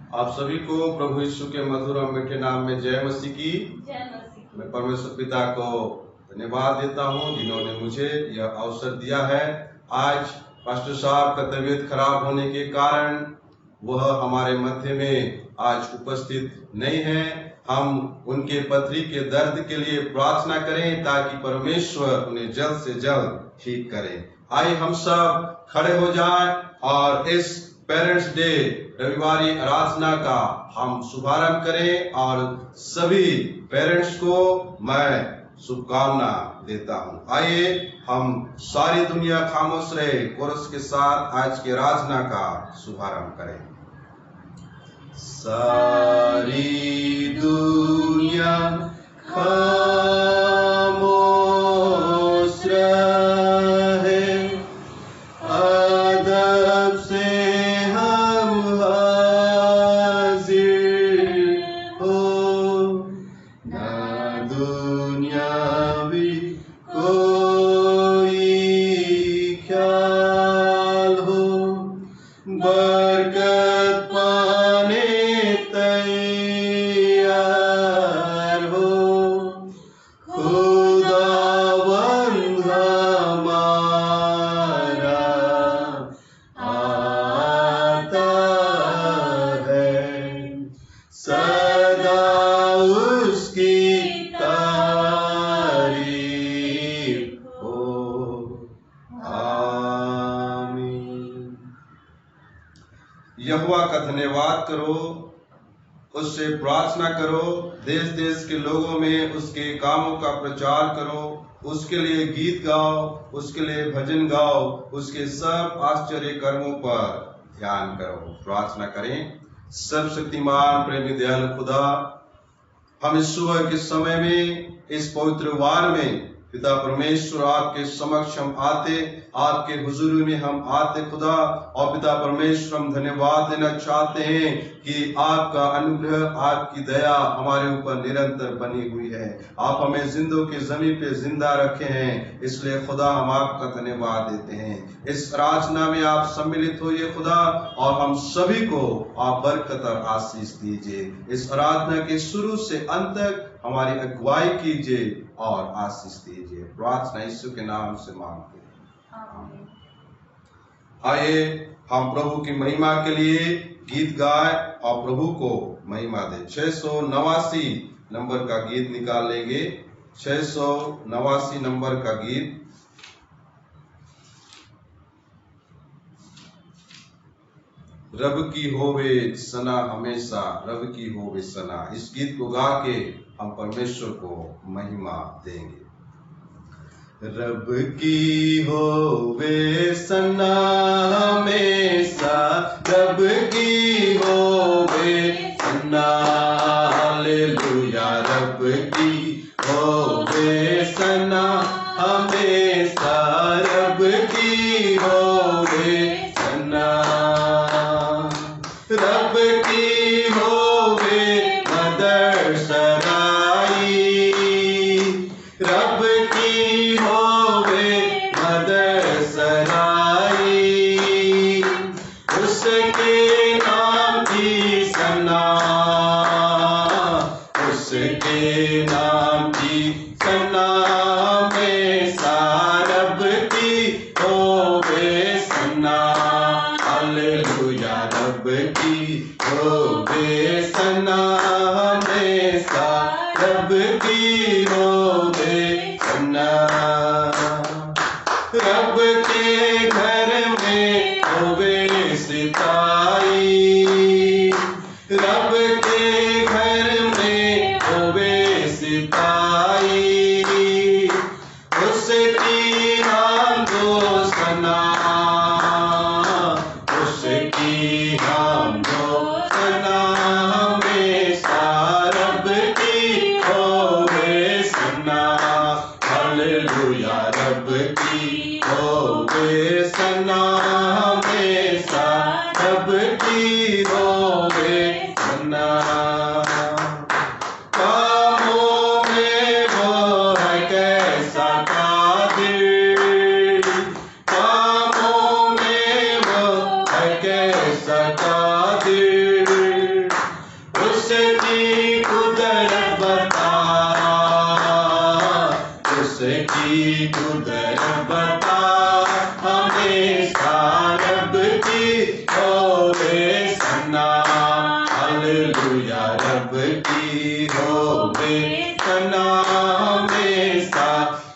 आप सभी को प्रभु यीशु के मधुर और मीठे नाम में जय मसीह की। मैं परमेश्वर पिता को धन्यवाद देता हूं जिन्होंने मुझे यह अवसर दिया है। आज पास्टर साहब का तबीयत खराब होने के कारण वह हमारे मध्य में आज उपस्थित नहीं है। हम उनके पथरी के दर्द के लिए प्रार्थना करें ताकि परमेश्वर उन्हें जल्द से जल्द ठीक करे। आइए हम सब खड़े हो जाएं और इस पेरेंट्स डे रविवारी आराधना का हम शुभारंभ करें और सभी पेरेंट्स को मैं शुभकामना देता हूं। आइए हम सारी दुनिया खामोश रहे कोरस के साथ आज की आराधना का शुभारंभ करें। सारी दुनिया खामोश रहे, अदब से हम हाजिर हो, ना दुनियावी कोई ख्याल हो, बरकत पाने तैयार हो, खुदावंद हमारा आता है, सदा उसकी तारीफ हो। आमीन। यहोवा का धन्यवाद करो, उससे प्रार्थना करो, देश देश के लोगों में उसके कामों का प्रचार करो, उसके लिए गीत गाओ, उसके लिए भजन गाओ, उसके सब आश्चर्य कर्मों पर ध्यान करो। प्रार्थना करें। सर्वशक्तिमान प्रेमी दयालु खुदा, हम इस सुबह के समय में इस पवित्र वार में पिता परमेश्वर आपके समक्ष हम आते, आपके हुजूरी में हम आते खुदा। और पिता परमेश्वर हम धन्यवाद देना चाहते हैं कि आपका अनुग्रह, आपकी दया हमारे ऊपर निरंतर बनी हुई है। आप हमें जिंदों की जमीन पे जिंदा रखे हैं, इसलिए खुदा हम आपका धन्यवाद देते हैं। इस आराधना में आप सम्मिलित होइए खुदा, और हम सभी को आप बरकत और आशीष दीजिए। इस आराधना के शुरू से अंत तक हमारी अगुवाई कीजिए और आशीष दीजिए। प्रार्थना यीशु के नाम से मांगते हैं। आइए हम प्रभु की महिमा के लिए गीत गाएं और प्रभु को महिमा दें। 689 नंबर का गीत निकाल लेंगे। 689 नंबर का गीत। रब की होवे सना हमेशा, रब की होवे सना। इस गीत को गा के हम परमेश्वर को महिमा देंगे। रब की होवे सना हमेशा, रब की होवे सना, हालेलुया। रब की होवे सना हमेशा, रब की होवे सना, रब की होवे मदर सराई, रब की होवे मदर सराई, उसके नाम की सना, उसके नाम की सना हमेशा, रब की होवे सना, हालेलुया। रब की होवे सना हमेशा, रब की होवे सना, रब के घर में होवे सिताई, रब के घर में होवे सिताई, उसकी नाम दो सना, उसकी नाम दो सना हमेशा, रब की होवे सना, हालेलुया। रब की होवे सना हमेशा, रब की होवे सना। कामों में वो है कैसा कादिर, कामों में वो है कैसा कादिर, हालेलुया रब की होवे सना हमेशा,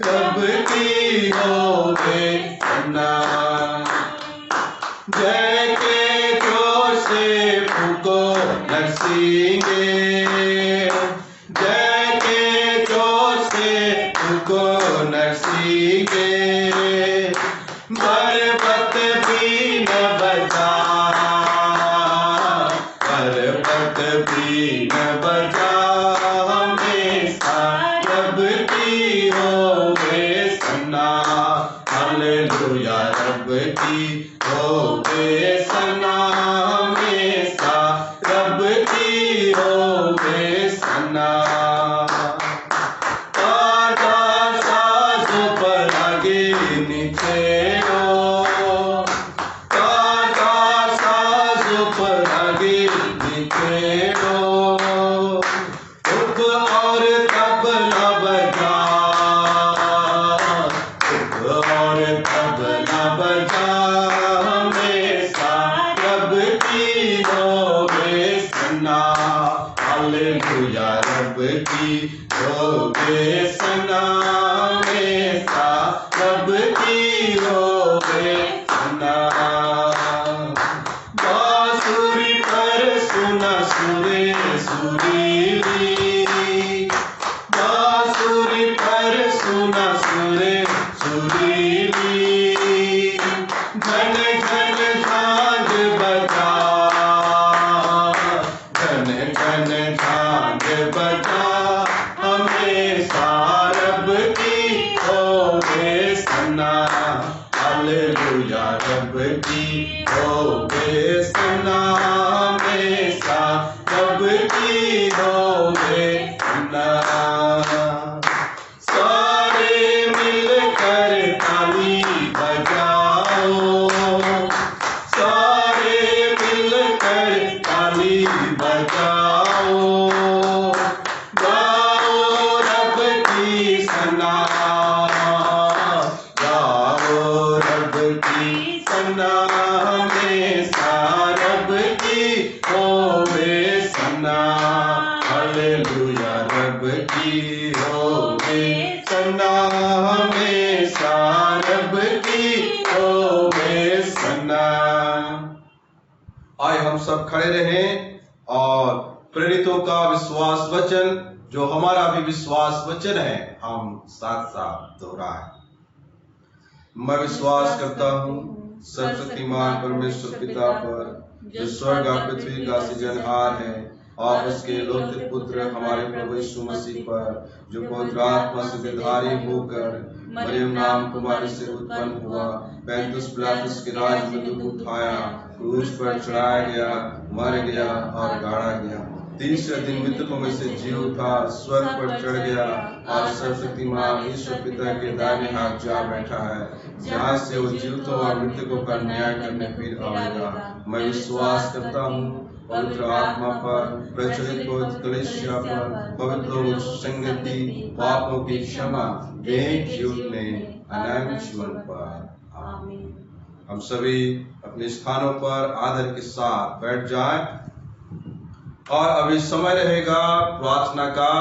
रब की होवे सना। जय के जोर से फूको नरसिंगे, जय के जोर से फूको नरसिंगे। पर्वत भी न बजा, पर्वत भी न बजा, हमेशा रब की होवे सना। हालेलुया रब की होवे सना हमेशा, रब की होवे सना। साजों पर आगे नीचे हो, साजों पर आगे नीचे हो। धूप और तबला बजा, धूप और तबला बजा, हमेशा रब की होवे सना। हालेलुया रब की होवे सना हमेशा, रब की होवे सना। बांसुरी पर सुना सुरे सुरीली, बांसुरी पर सुना सुरे सुरीली। घन घन झांझ बजा, घन घन झांझ बजा, हमेशा रब की होवे सना। हालेलुया रब की होवे सना हमेशा, रब की होवे सना। सारे मिलकर ताली बजाओ, सारे मिलकर ताली बजाओ। गाओ रब की सना, गाओ रब की सना हमेशा, रब की होवे सना। हालेलुया रब की होवे सना हमेशा, रब की होवे सना। आए हम सब खड़े रहें और प्रेरितों का विश्वास वचन, जो हमारा भी विश्वास वचन है, हम साथ साथ दोहराएं। मैं विश्वास करता हूँ सर्वशक्तिमान परमेश्वर पिता पर, जो स्वर्ग और पृथ्वी का सृजनहार है, और उसके लौकिक पुत्र हमारे प्रभु यीशु मसीह पर, जो पवित्र आत्मा से विधारी होकर मरियम नाम कुमारी से उत्पन्न हुआ, पैंतीस पिलातुस के राज में दुख उठाया, क्रूस पर चढ़ाया गया, मर गया और गाड़ा गया, तीसरे दिन मृतकों में से जी उठा, स्वर्ग पर चढ़ गया और सर्वशक्तिमान ईश्वर पिता के दाहिने हाथ जा बैठा है, जहाँ से वो जीवितों और मृतकों का न्याय करने फिर आएगा। मैं विश्वास करता हूँ पवित्र आत्मा पर, प्रचलित पवित्र कलीसिया पर, पवित्र लोगों की संगति, पापों की क्षमा, एक जीवन में अनंत जीवन पर। आमीन। हम सभी अपने स्थानों पर आदर के साथ बैठ जाएं और अभी समय रहेगा प्रार्थना का।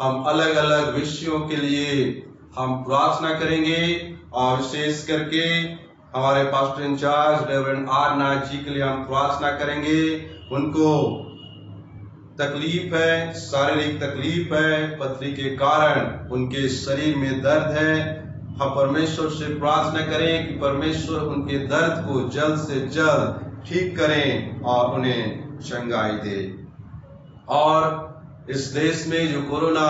हम अलग अलग विषयों के लिए हम प्रार्थना करेंगे और विशेष करके हमारे pastor in charge reverend are Nath ji के लिए हम प्रार्थना करेंगे। उनको तकलीफ है, शारीरिक तकलीफ है, पथरी के कारण उनके शरीर में दर्द है। हम परमेश्वर से प्रार्थना करें कि परमेश्वर उनके दर्द को जल्द से जल्द ठीक करें और उन्हें चंगाई दे। और इस देश में जो कोरोना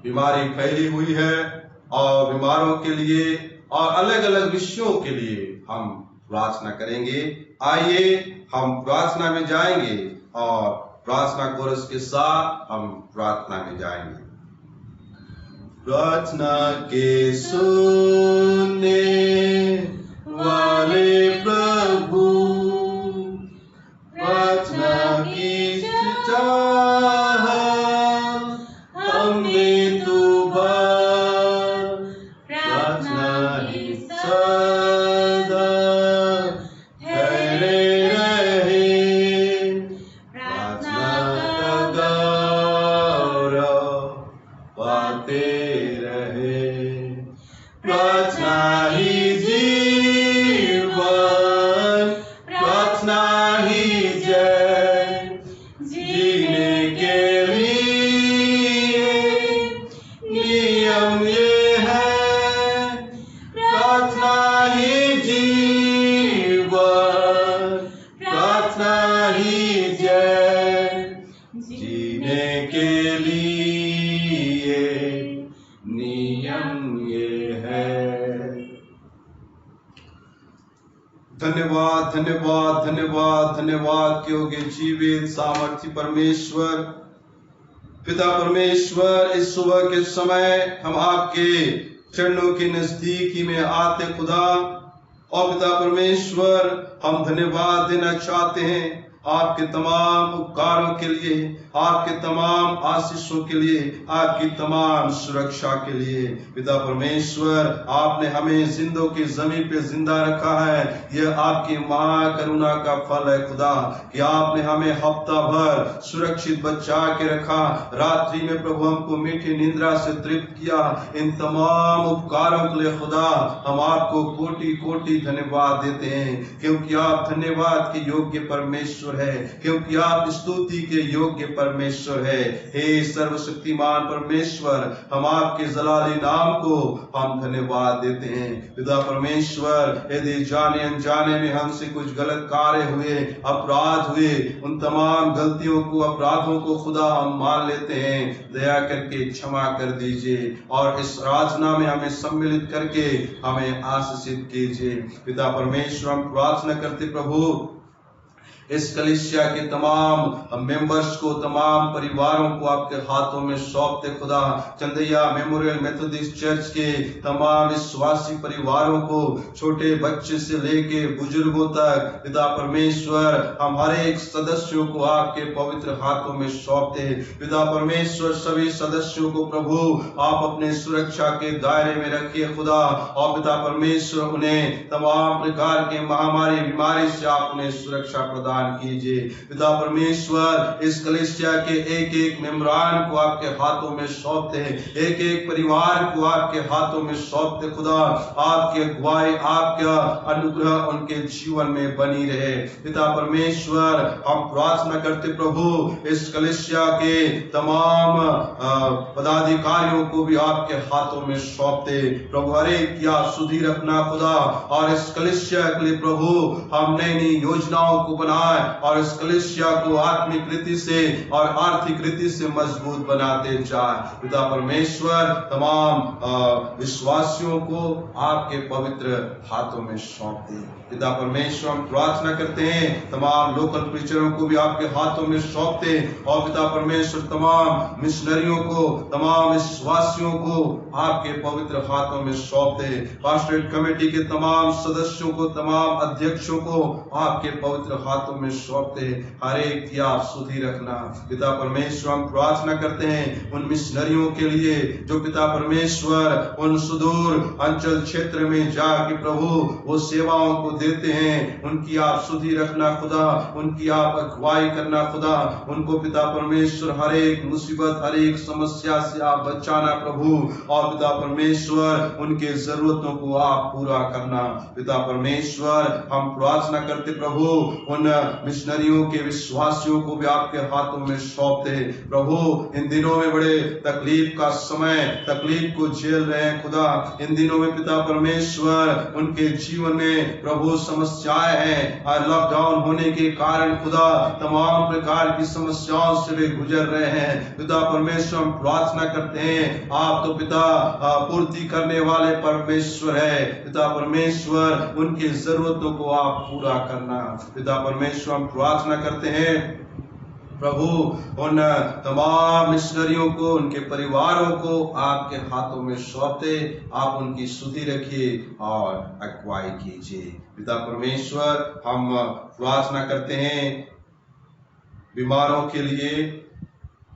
बीमारी फैली हुई है और बीमारों के लिए और अलग अलग विषयों के लिए हम प्रार्थना करेंगे। आइए हम प्रार्थना में जाएंगे और प्रार्थना कोरस के साथ हम प्रार्थना में जाएंगे। प्रार्थना के सुनने वाले प्रभु, प्रार्थना की चाह हमें तू प्रार्थना ही सदा ठहरे रहे, प्रार्थना जय। जीने के लिए नियम ये है। धन्यवाद धन्यवाद धन्यवाद धन्यवाद क्योंकि जीवित सामर्थ्य परमेश्वर पिता परमेश्वर, इस सुबह के समय हम आपके चरणों के नजदीकी में आते खुदा, और पिता परमेश्वर हम धन्यवाद देना चाहते हैं आपके तमाम उपकारों के लिए, आपके तमाम आशीषों के लिए, आपकी तमाम सुरक्षा के लिए। पिता परमेश्वर, आपने हमें जिंदों की जमीन पे जिंदा रखा है, यह आपकी महा करुणा का फल है खुदा, कि आपने हमें हफ्ता भर सुरक्षित बचा के रखा। रात्रि में प्रभु हमको मीठी निंद्रा से तृप्त किया। इन तमाम उपकारों के लिए खुदा हम आपको कोटि कोटि धन्यवाद देते हैं, क्योंकि आप धन्यवाद के योग्य परमेश्वर है, क्योंकि आप स्तुति के योग्य परमेश्वर है। हे सर्वशक्तिमान परमेश्वर, हम आपके जलाली नाम को हम धन्यवाद देते हैं। पिता परमेश्वर, यदि जाने अनजाने में हमसे कुछ गलत कार्य हुए, अपराध हुए, उन तमाम गलतियों को, अपराधों को खुदा हम मान लेते हैं। दया करके क्षमा कर दीजिए और इस राजना में हमें सम्मिलित करके हमें आशीषित कीजिए। पिता परमेश्वर, हम प्रार्थना करते प्रभु, इस कलीसिया के तमाम मेंबर्स को, तमाम परिवारों को आपके हाथों में सौंपते खुदा। चंदैया मेमोरियल मेथोडिस्ट चर्च के तमाम विश्वासी परिवारों को, छोटे बच्चे से लेके बुजुर्गों तक, पिता परमेश्वर, हम हर एक सदस्यों को आपके पवित्र हाथों में सौंपते। पिता परमेश्वर, सभी सदस्यों को प्रभु आप अपने सुरक्षा के दायरे में रखिए खुदा, और पिता परमेश्वर उन्हें तमाम प्रकार के महामारी बीमारी से आप उन्हें सुरक्षा प्रदान कीजिए। पिता परमेश्वर, इस कलीसिया के एक एक मेंबरान को आपके हाथों में सौंपते, एक एक परिवार को आपके हाथों में सौंपते खुदा। आपकी अगुवाई, आपका अनुग्रह उनके जीवन में बनी रहे। पिता परमेश्वर, हम प्रार्थना करते प्रभु, इस कलीसिया के तमाम पदाधिकारियों को भी आपके हाथों में सौंपते प्रभु। हर एक की आप सुधि रखना खुदा, और इस कलीसिया के लिए प्रभु हम नई नई योजनाओं को बनाए और इस कलीसिया को आत्मिक रीति से और आर्थिक रीति से मजबूत बनाते जाए। पिता परमेश्वर, तमाम विश्वासियों को आपके पवित्र हाथों में सौंपते। पिता परमेश्वर, हम प्रार्थना करते हैं तमाम लोकल प्रीचरों को भी आपके हाथों में सौंपते, और पिता परमेश्वर तमाम मिशनरियों को, तमाम विश्वासियों को आपके पवित्र हाथों में सौंपते। पास्टरेट कमेटी के तमाम सदस्यों को, तमाम अध्यक्षों को आपके पवित्र हाथों में सौंपते। हर एक की आप सुधि रखना। पिता परमेश्वर, हम प्रार्थना करते हैं उन मिशनरियों के लिए जो पिता परमेश्वर उन सुदूर अंचल क्षेत्र में जाके प्रभु वो सेवाओं को देते हैं। उनकी आप सुधि रखना खुदा, उनकी आप अगुवाई करना खुदा। उनको पिता परमेश्वर हर एक मुसीबत, हर एक समस्या से आप बचाना प्रभु, और पिता परमेश्वर उनके जरूरतों को आप पूरा करना। पिता परमेश्वर, हम प्रार्थना करते प्रभु उन मिशनरियों के, विश्वासियों को भी आपके हाथों में सौंपते प्रभु। इन दिनों में बड़े तकलीफ का समय, तकलीफ को झेल रहे हैं खुदा। इन दिनों में पिता परमेश्वर उनके जीवन में प्रभु समस्याएं हैं, और लॉकडाउन होने के कारण खुदा तमाम प्रकार की समस्याओं से वे गुजर रहे हैं। पिता परमेश्वर, हम प्रार्थना करते हैं, आप तो पिता पूर्ति करने वाले परमेश्वर है। पिता परमेश्वर, उनकी जरूरतों को आप पूरा करना। पिता परमेश्वर, हम प्रार्थना करते हैं प्रभु उन तमाम मिशनरियों को, उनके परिवारों को आपके हाथों में सौंपते। आप उनकी सुधि रखिए और अगुवाई कीजिए। पिता परमेश्वर, हम प्रार्थना करते हैं बीमारों के लिए।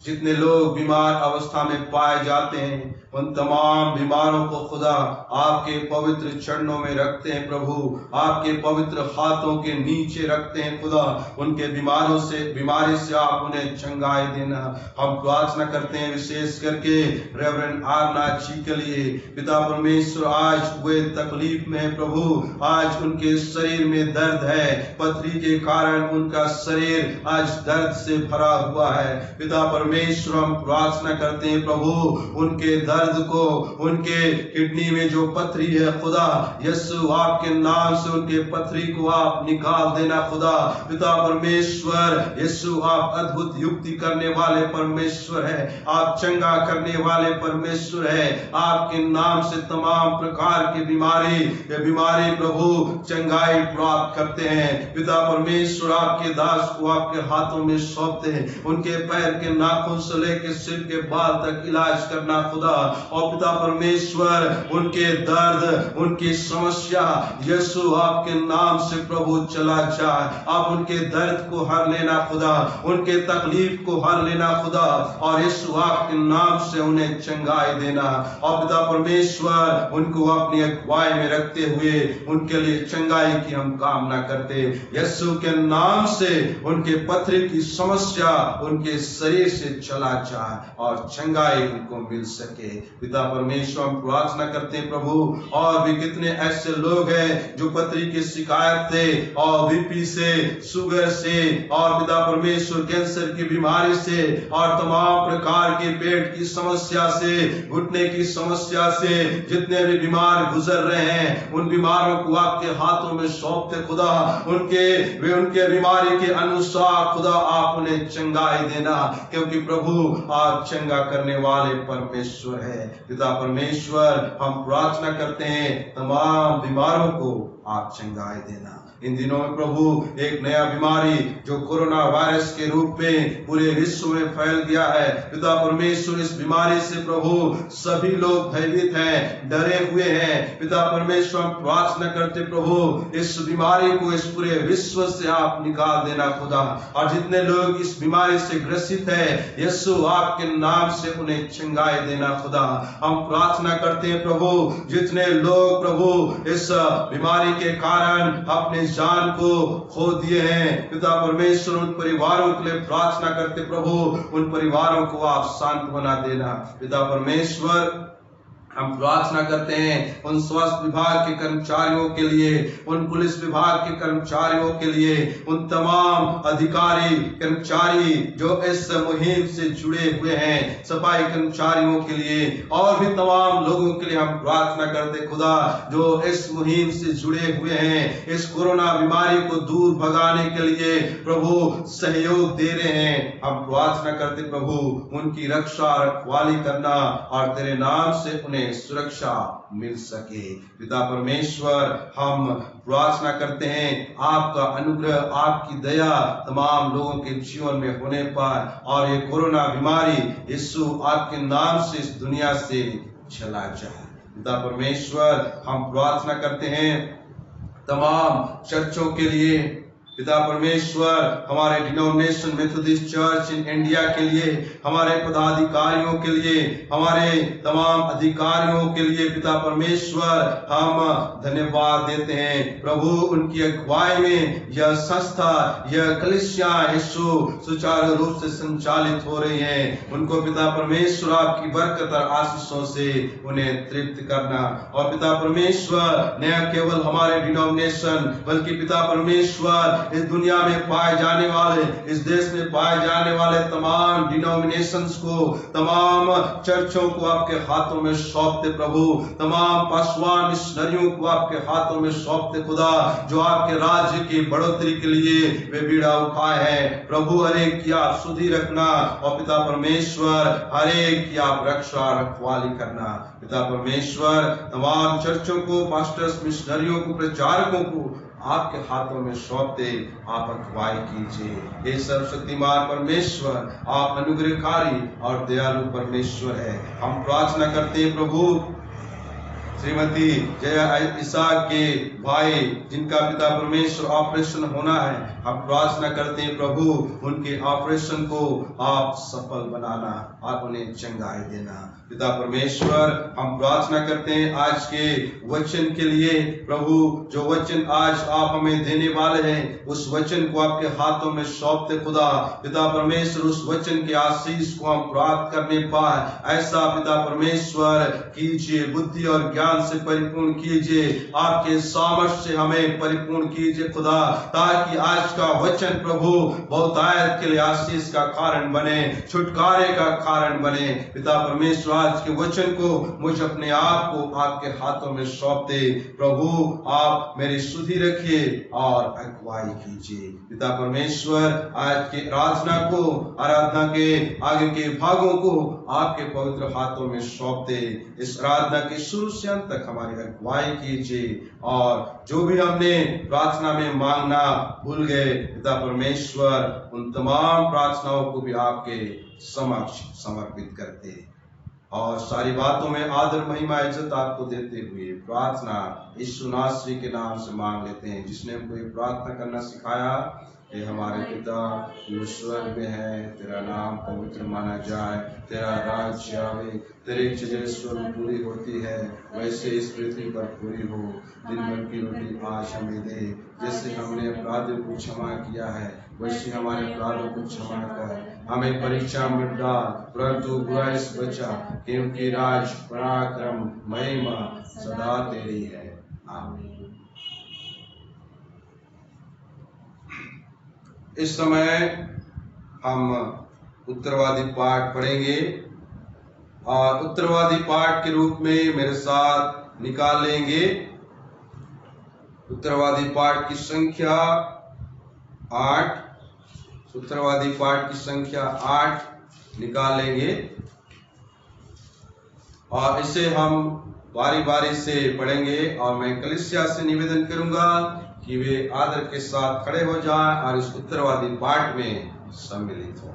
जितने लोग बीमार अवस्था में पाए जाते हैं, उन तमाम बीमारों को खुदा आपके पवित्र चरणों में रखते हैं प्रभु, आपके पवित्र हाथों के नीचे रखते हैं खुदा। उनके बीमारी से आप उन्हें चंगाई देना। हम प्रार्थना करते हैं विशेष करके रेवरेंड आरनाथ जी के लिए। पिता परमेश्वर, आज वे तकलीफ में है प्रभु, आज उनके शरीर में दर्द है, पथरी के कारण उनका शरीर आज दर्द से भरा हुआ है। पिता परमेश्वर, हम प्रार्थना करते हैं प्रभु उनके दर्द दर्द को, उनके किडनी में जो पथरी है खुदा, यीशु आपके नाम से उनके पथरी को आप निकाल देना खुदा। पिता परमेश्वर, यीशु आप अद्भुत युक्ति करने वाले परमेश्वर है, आप चंगा करने वाले परमेश्वर है। आपके नाम से तमाम प्रकार की बीमारी प्रभु चंगाई प्राप्त करते हैं। पिता परमेश्वर, आपके दास को आपके हाथों में सौंपते हैं, उनके पैर के नाखून से लेकर सिर के बाल तक इलाज करना खुदा। और पिता परमेश्वर, उनके दर्द, उनकी समस्या यीशु आपके नाम से प्रभु चला जाए। आप उनके दर्द को हर लेना खुदा, उनके तकलीफ को हर लेना खुदा, और यीशु आपके नाम से उन्हें चंगाई देना। और पिता परमेश्वर, उनको अपनी अगुवाई में रखते हुए उनके लिए चंगाई की हम कामना करते। यीशु के नाम से उनके पथरी की समस्या उनके शरीर से चला जाए और चंगाई उनको मिल सके। पिता परमेश्वर, हम प्रार्थना करते हैं प्रभु, और भी कितने ऐसे लोग हैं जो पथरी की शिकायत से और बीपी से, शुगर से, और पिता परमेश्वर कैंसर की बीमारी से, और तमाम प्रकार के पेट की समस्या से, घुटने की समस्या से जितने भी बीमार गुजर रहे हैं, उन बीमारों को आपके हाथों में सौंपते खुदा। उनके बीमारी के अनुसार खुदा आप उन्हें चंगाई देना, क्योंकि प्रभु आप चंगा करने वाले परमेश्वर है। पिता परमेश्वर, हम प्रार्थना करते हैं तमाम बीमारों को आप चंगाई देना। इन दिनों में प्रभु एक नया बीमारी जो कोरोना वायरस के रूप में पूरे विश्व में फैल गया है, पिता परमेश्वर, इस बीमारी से प्रभु सभी लोग भयभीत हैं, डरे हुए हैं। पिता परमेश्वर, हम प्रार्थना करते प्रभु, इस बीमारी को इस पूरे विश्व से आप निकाल देना खुदा। और जितने लोग इस बीमारी से ग्रसित है, यीशु आपके नाम से उन्हें चंगाई देना खुदा। हम प्रार्थना करते हैं प्रभु, जितने लोग प्रभु इस बीमारी के कारण अपने जान को खो दिए हैं, पिता परमेश्वर, उन परिवारों के लिए प्रार्थना करते प्रभु, उन परिवारों को आप सांत्वना देना। पिता परमेश्वर, हम प्रार्थना करते हैं उन स्वास्थ्य विभाग के कर्मचारियों के लिए, उन पुलिस विभाग के कर्मचारियों के लिए, उन तमाम अधिकारी कर्मचारी जो इस मुहिम से जुड़े हुए हैं, सफाई कर्मचारियों के लिए, और भी तमाम लोगों के लिए हम प्रार्थना करते खुदा, जो इस मुहिम से जुड़े हुए हैं, इस कोरोना बीमारी को दूर भगाने के लिए प्रभु सहयोग दे रहे हैं। हम प्रार्थना करते प्रभु, उनकी रक्षा रखवाली करना, और तेरे नाम से उन्हें सुरक्षा मिल सके। पिता परमेश्वर, हम प्रार्थना करते हैं आपका अनुग्रह, आपकी दया तमाम लोगों के जीवन में होने पर, और ये कोरोना बीमारी यीशु आपके नाम से इस दुनिया से चला जाए। पिता परमेश्वर, हम प्रार्थना करते हैं तमाम चर्चों के लिए, पिता परमेश्वर, हमारे denomination Methodist church in India के लिए, हमारे पदाधिकारियों के लिए, हमारे तमाम अधिकारियों के लिए पिता परमेश्वर हम धन्यवाद देते हैं प्रभु। उनकी अगुवाई में यह संस्था, यह कलीसिया यीशु सुचारू रूप से संचालित हो रही है। उनको पिता परमेश्वर आपकी बरकत और आशीषों से उन्हें तृप्त करना। और पिता परमेश्वर, न केवल हमारे डिनोमिनेशन बल्कि पिता परमेश्वर इस दुनिया में पाए जाने वाले, इस देश में पाए जाने वाले तमाम डिनोमिनेशंस को, तमाम चर्चों को आपके हाथों में सौंपते प्रभु। तमाम पासवान मिशनरियों को आपके हाथों में सौंपते खुदा, जो आपके राज्य की बढ़ोतरी के लिए वे बीड़ा उठाए हैं प्रभु। हर एक की आप सुधि रखना, और पिता परमेश्वर हर एक की आप रक्षा रखवाली करना। पिता परमेश्वर, तमाम चर्चों को, पास्टर्स, मिशनरियों को, प्रचारकों को आपके हाथों में सौंपते आप अगुवाई कीजिए। हे सर्वशक्तिमान परमेश्वर, आप अनुग्रहकारी और दयालु परमेश्वर है। हम प्रार्थना करते हैं प्रभु, श्रीमती जया इसाक के भाई जिनका पिता परमेश्वर ऑपरेशन होना है, हम प्रार्थना करते हैं प्रभु, उनके ऑपरेशन को आप सफल बनाना और उन्हें चंगाई देना। पिता परमेश्वर, हम प्रार्थना करते हैं आज के वचन के लिए प्रभु, जो वचन आज आप हमें देने वाले हैं, उस वचन को आपके हाथों में सौंपते खुदा। पिता परमेश्वर, उस वचन के आशीष को हम प्राप्त करने पाए, ऐसा पिता परमेश्वर कीजिए। बुद्धि और ज्ञान ज्ञान से परिपूर्ण कीजिए, आपके सामर्थ्य से हमें परिपूर्ण कीजिए खुदा, ताकि आज का वचन प्रभु बहुतायत के लिए आशीष का कारण बने, छुटकारे का कारण बने। पिता परमेश्वर, आज के वचन को मुझ अपने आप को आपके हाथों में सौंप दे प्रभु, आप मेरी सुधि रखिए और अगुवाई कीजिए। पिता परमेश्वर, आज की आराधना के आगे के भागों को आपके पवित्र हाथों में सौंप दे। इस आराधना के शुरू से अंत तक हमारी अगुवाई कीजिए, और जो भी हमने प्रार्थना में मांगना भूल गए पिता परमेश्वर, उन तमाम प्रार्थनाओं को भी आपके समक्ष समर्पित करते, और सारी बातों में आदर महिमा इज्जत आपको देते हुए प्रार्थना यीशु नासरी के नाम से मांग लेते हैं, जिसने हमको ये प्रार्थना करना सिखाया। हे हमारे पिता जो स्वर्ग में है, तेरा नाम पवित्र माना जाए, तेरा राज्य आवे, तेरी इच्छा स्वर्ग पूरी होती है वैसे इस पृथ्वी पर पूरी हो। दिन भर की रोटी आज हमें दे, जैसे हमने अपराधियों को क्षमा किया है वैसे हमारे अपराधों को क्षमा कर, हमें परीक्षा में डाल परंतु बुराई से बचा, क्योंकि राज पराक्रम महिमा सदा तेरी है। आमीन। इस समय हम उत्तरवादी पाठ पढ़ेंगे, और उत्तरवादी पाठ के रूप में मेरे साथ निकाल लेंगे उत्तरवादी पाठ की संख्या 8। उत्तरवादी पाठ की संख्या 8 निकाल लेंगे, और इसे हम बारी बारी से पढ़ेंगे, और मैं कलीसिया से निवेदन करूंगा कि वे आदर के साथ खड़े हो जाएं और इस उत्तरवादी पाठ में सम्मिलित हो।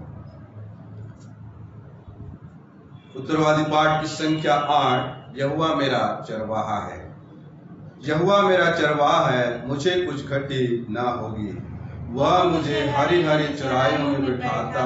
उत्तरवादी पाठ की संख्या 8। यहोवा मेरा चरवाहा है, यहोवा मेरा चरवाहा है, मुझे कुछ घटी ना होगी। वह मुझे हरी हरी चराइयों में बिठाता,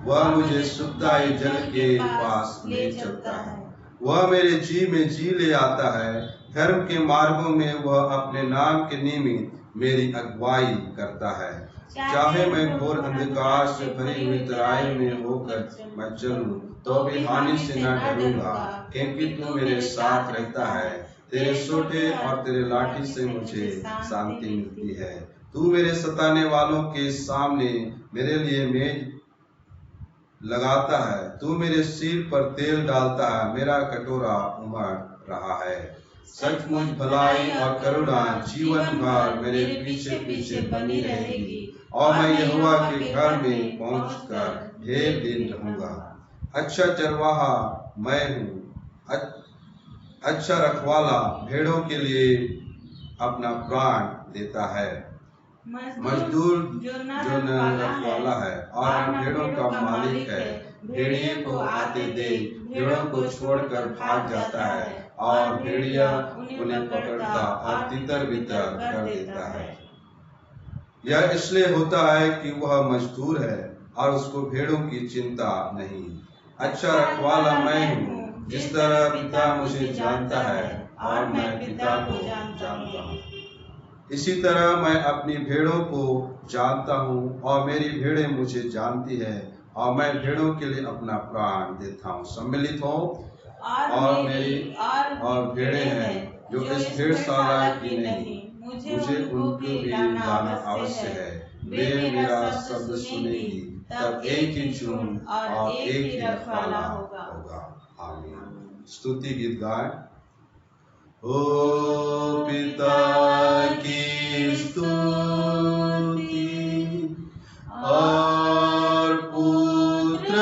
वह मुझे सुखदाई जल के पास ले चलता है। वह मेरे जी में जी ले आता है, धर्म के मार्गों में वह अपने नाम के निमित्त मेरी अगुवाई करता है। चाहे मैं घोर अंधकार से भरी हुई तराई में होकर मैं चलूं, तो भी हानि से न डरूंगा, क्योंकि तू मेरे साथ रहता है। तेरे सोटे और तेरे लाठी से मुझे शांति मिलती है। तू मेरे सताने वालों के सामने मेरे लिए मेज लगाता है, तू मेरे सिर पर तेल डालता है, मेरा कटोरा उमड़ रहा है। सचमुच भलाई और करुणा जीवन भर मेरे पीछे पीछे बनी रहेगी, और मैं यहोवा के घर में पहुंचकर ढेर दिन रहूंगा। अच्छा चरवाहा मैं हूँ, अच्छा रखवाला भेड़ों के लिए अपना प्राण देता है। मजदूर जो न रखवाला है और न भेड़ों का मालिक है, भेड़िए को आते दे भेड़ों को छोड़कर भाग जाता है, और भेड़िया उन्हें पकड़ता और तितर बितर कर देता है। यह इसलिए होता है कि वह मजदूर है और उसको भेड़ों की चिंता नहीं। अच्छा रखवाला मैं हूँ, जिस तरह पिता मुझे जानता है और मैं पिता को जानता हूँ, इसी तरह मैं अपनी भेड़ों को जानता हूँ, और मेरी भेड़ें मुझे जानती है, और मैं भेड़ों के लिए अपना प्राण देता हूँ। सम्मिलित हो। और मेरी और भेड़ें हैं जो इस भेड़शाला की नहीं, मुझे उनको भी लाना अवश्य है। वे मेरा शब्द सुनेगी, तब एक ही झुंड और एक ही रखवाला होगा। आमीन। स्तुति गीत गाएं। ओ पिता की स्तुति और पुत्र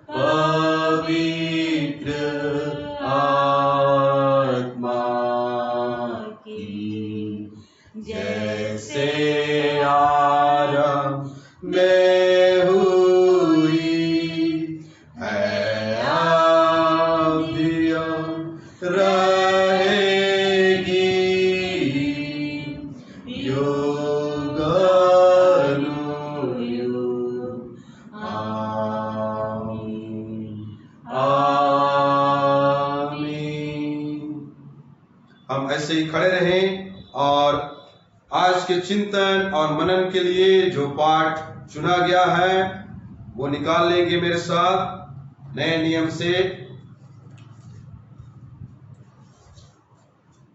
पवित्र आत्मा की, जैसे आरंभ में हुई है रहेगी, युग अनुयुग। आमीन आमीन। हम ऐसे ही खड़े रहें, और आज के चिंतन और मनन के लिए जो पाठ चुना गया है वो निकाल लेंगे मेरे साथ नए नियम से।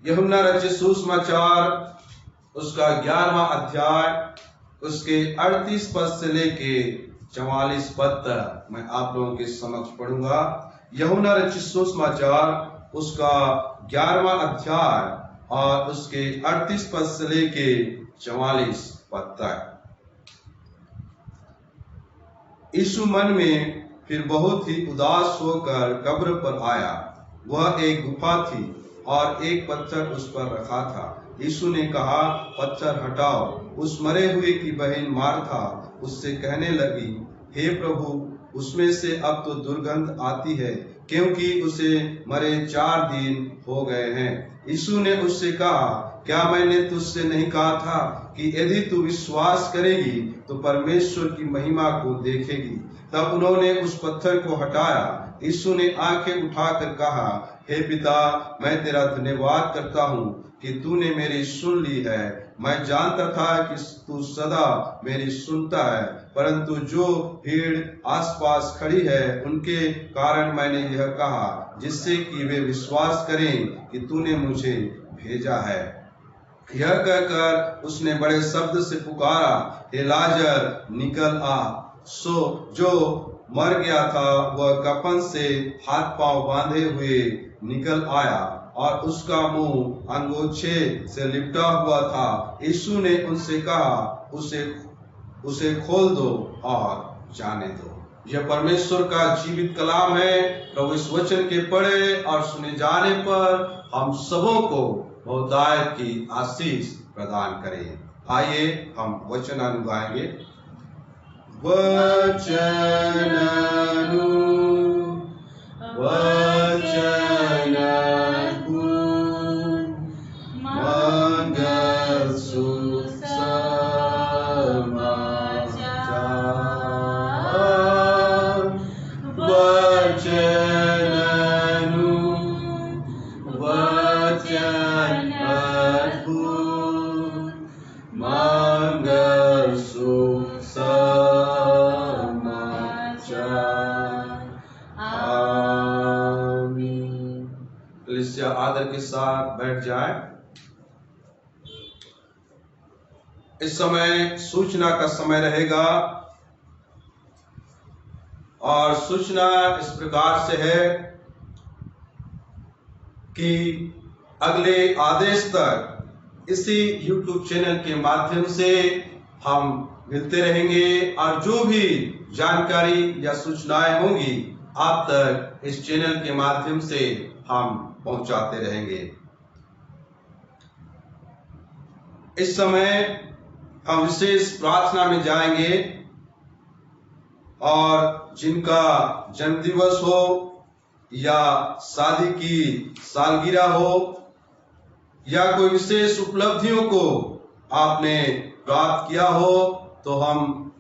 यूहन्ना रचित सुसमाचार उसका 11वां अध्याय उसके 38 पद से लेके 44 पद तक मैं आप लोगों के समक्ष पढ़ूंगा। यूहन्ना रचित सुसमाचार उसका 11वां अध्याय और उसके 38 पद से लेके 44 पद तक। यीशु मन में फिर बहुत ही उदास होकर कब्र पर आया। वह एक गुफा थी और एक पत्थर उस पर रखा था। यीशु ने कहा, पत्थर हटाओ। उस मरे हुए की बहन मार्था उससे कहने लगी, हे प्रभु, उसमें से अब तो दुर्गंध आती है, क्योंकि उसे मरे 4 दिन हो गए हैं। यीशु ने उससे कहा, क्या मैंने तुझसे नहीं कहा था कि यदि तू विश्वास करेगी तो परमेश्वर की महिमा को देखेगी। तब उन्होंने उस पत्थर को हटाया। यीशु ने आंखें उठाकर कहा, हे पिता, मैं तेरा धन्यवाद करता हूँ कि तूने मेरी सुन ली है। मैं जानता था कि तू सदा मेरी सुनता है, परंतु जो भीड़ आसपास खड़ी है उनके कारण मैंने यह कहा, जिससे कि वे विश्वास करें कि तूने मुझे भेजा है। यह कहकर उसने बड़े शब्द से पुकारा, हे लाजर, निकल आ। सो जो मर गया था वह कफन से हाथ पांव बांधे हुए निकल आया और उसका मुंह अंगोछे से लिपटा हुआ था। यीशु ने उनसे कहा, उसे खोल दो और जाने दो। यह परमेश्वर का जीवित कलाम है। प्रभु इस वचन के पढ़े और सुने जाने पर हम सबों को बहुतायत की आशीष प्रदान करें। आइए हम वचन अनुगाएंगे। वचन मंगल सुसमाचार आदर के साथ बैठ जाए। इस समय सूचना का समय रहेगा और सूचना इस प्रकार से है कि अगले आदेश तक इसी YouTube चैनल के माध्यम से हम मिलते रहेंगे और जो भी जानकारी या सूचनाएं होंगी आप तक इस चैनल के माध्यम से हम पहुंचाते रहेंगे। इस समय हम विशेष प्रार्थना में जाएंगे और जिनका जन्मदिवस हो या शादी की सालगिरह हो या कोई विशेष उपलब्धियों को आपने प्राप्त किया हो तो हम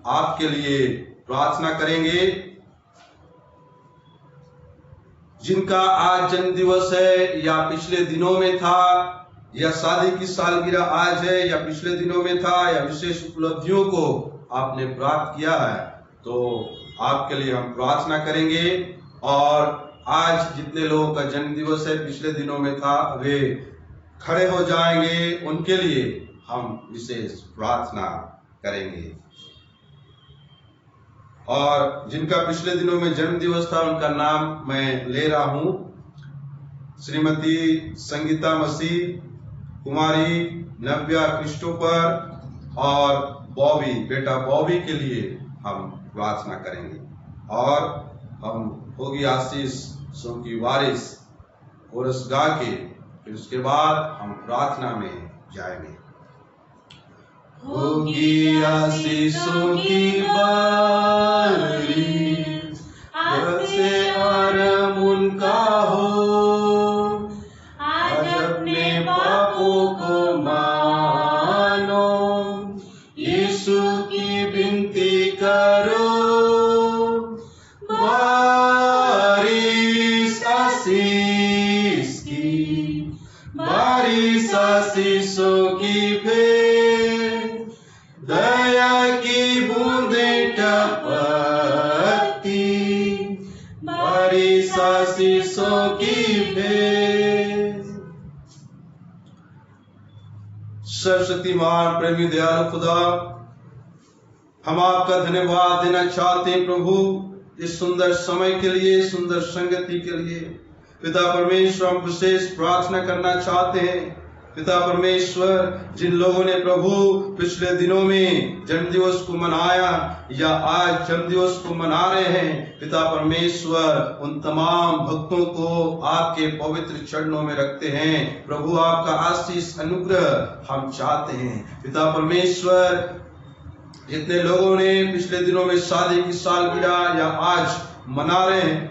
आपके लिए प्रार्थना करेंगे। जिनका आज जन्म दिवस है या पिछले दिनों में था या शादी की सालगिरह आज है या पिछले दिनों में था या विशेष उपलब्धियों को आपने प्राप्त किया है तो आपके लिए हम प्रार्थना करेंगे। और आज जितने लोगों का जन्म दिवस है पिछले दिनों में था वे खड़े हो जाएंगे, उनके लिए हम विशेष प्रार्थना करेंगे। और जिनका पिछले दिनों में जन्म दिवस था उनका नाम मैं ले रहा हूं। श्रीमती संगीता मसीह, कुमारी नव्या क्रिस्टोफर और बॉबी, बेटा बॉबी के लिए हम प्रार्थना करेंगे। और हम होगी आशीष सो की वारिस कोरस गा के फिर उसके बाद हम प्रार्थना में जाएंगे। होगी आशीषों की बारिश, से आराम उनका हो। आज अपने पापों को मानो, यीशु की विनती करो। बारिश आशीष की, बारिश आशीषों की भेंट, दया की बूंदें टपकती, बारिश आशीषों की भेंट। सर्वशक्तिमान प्रेमी दयालु खुदा, हम आपका धन्यवाद देना चाहते हैं प्रभु, इस सुंदर समय के लिए, सुंदर संगति के लिए। पिता परमेश्वर, हम विशेष प्रार्थना करना चाहते हैं पिता परमेश्वर, जिन लोगों ने प्रभु पिछले दिनों में जन्मदिवस को मनाया या आज जन्मदिवस को मना रहे हैं, पिता परमेश्वर उन तमाम भक्तों को आपके पवित्र चरणों में रखते हैं। प्रभु आपका आशीष अनुग्रह हम चाहते हैं। पिता परमेश्वर, जितने लोगों ने पिछले दिनों में शादी की सालगिरह या आज मना रहे हैं,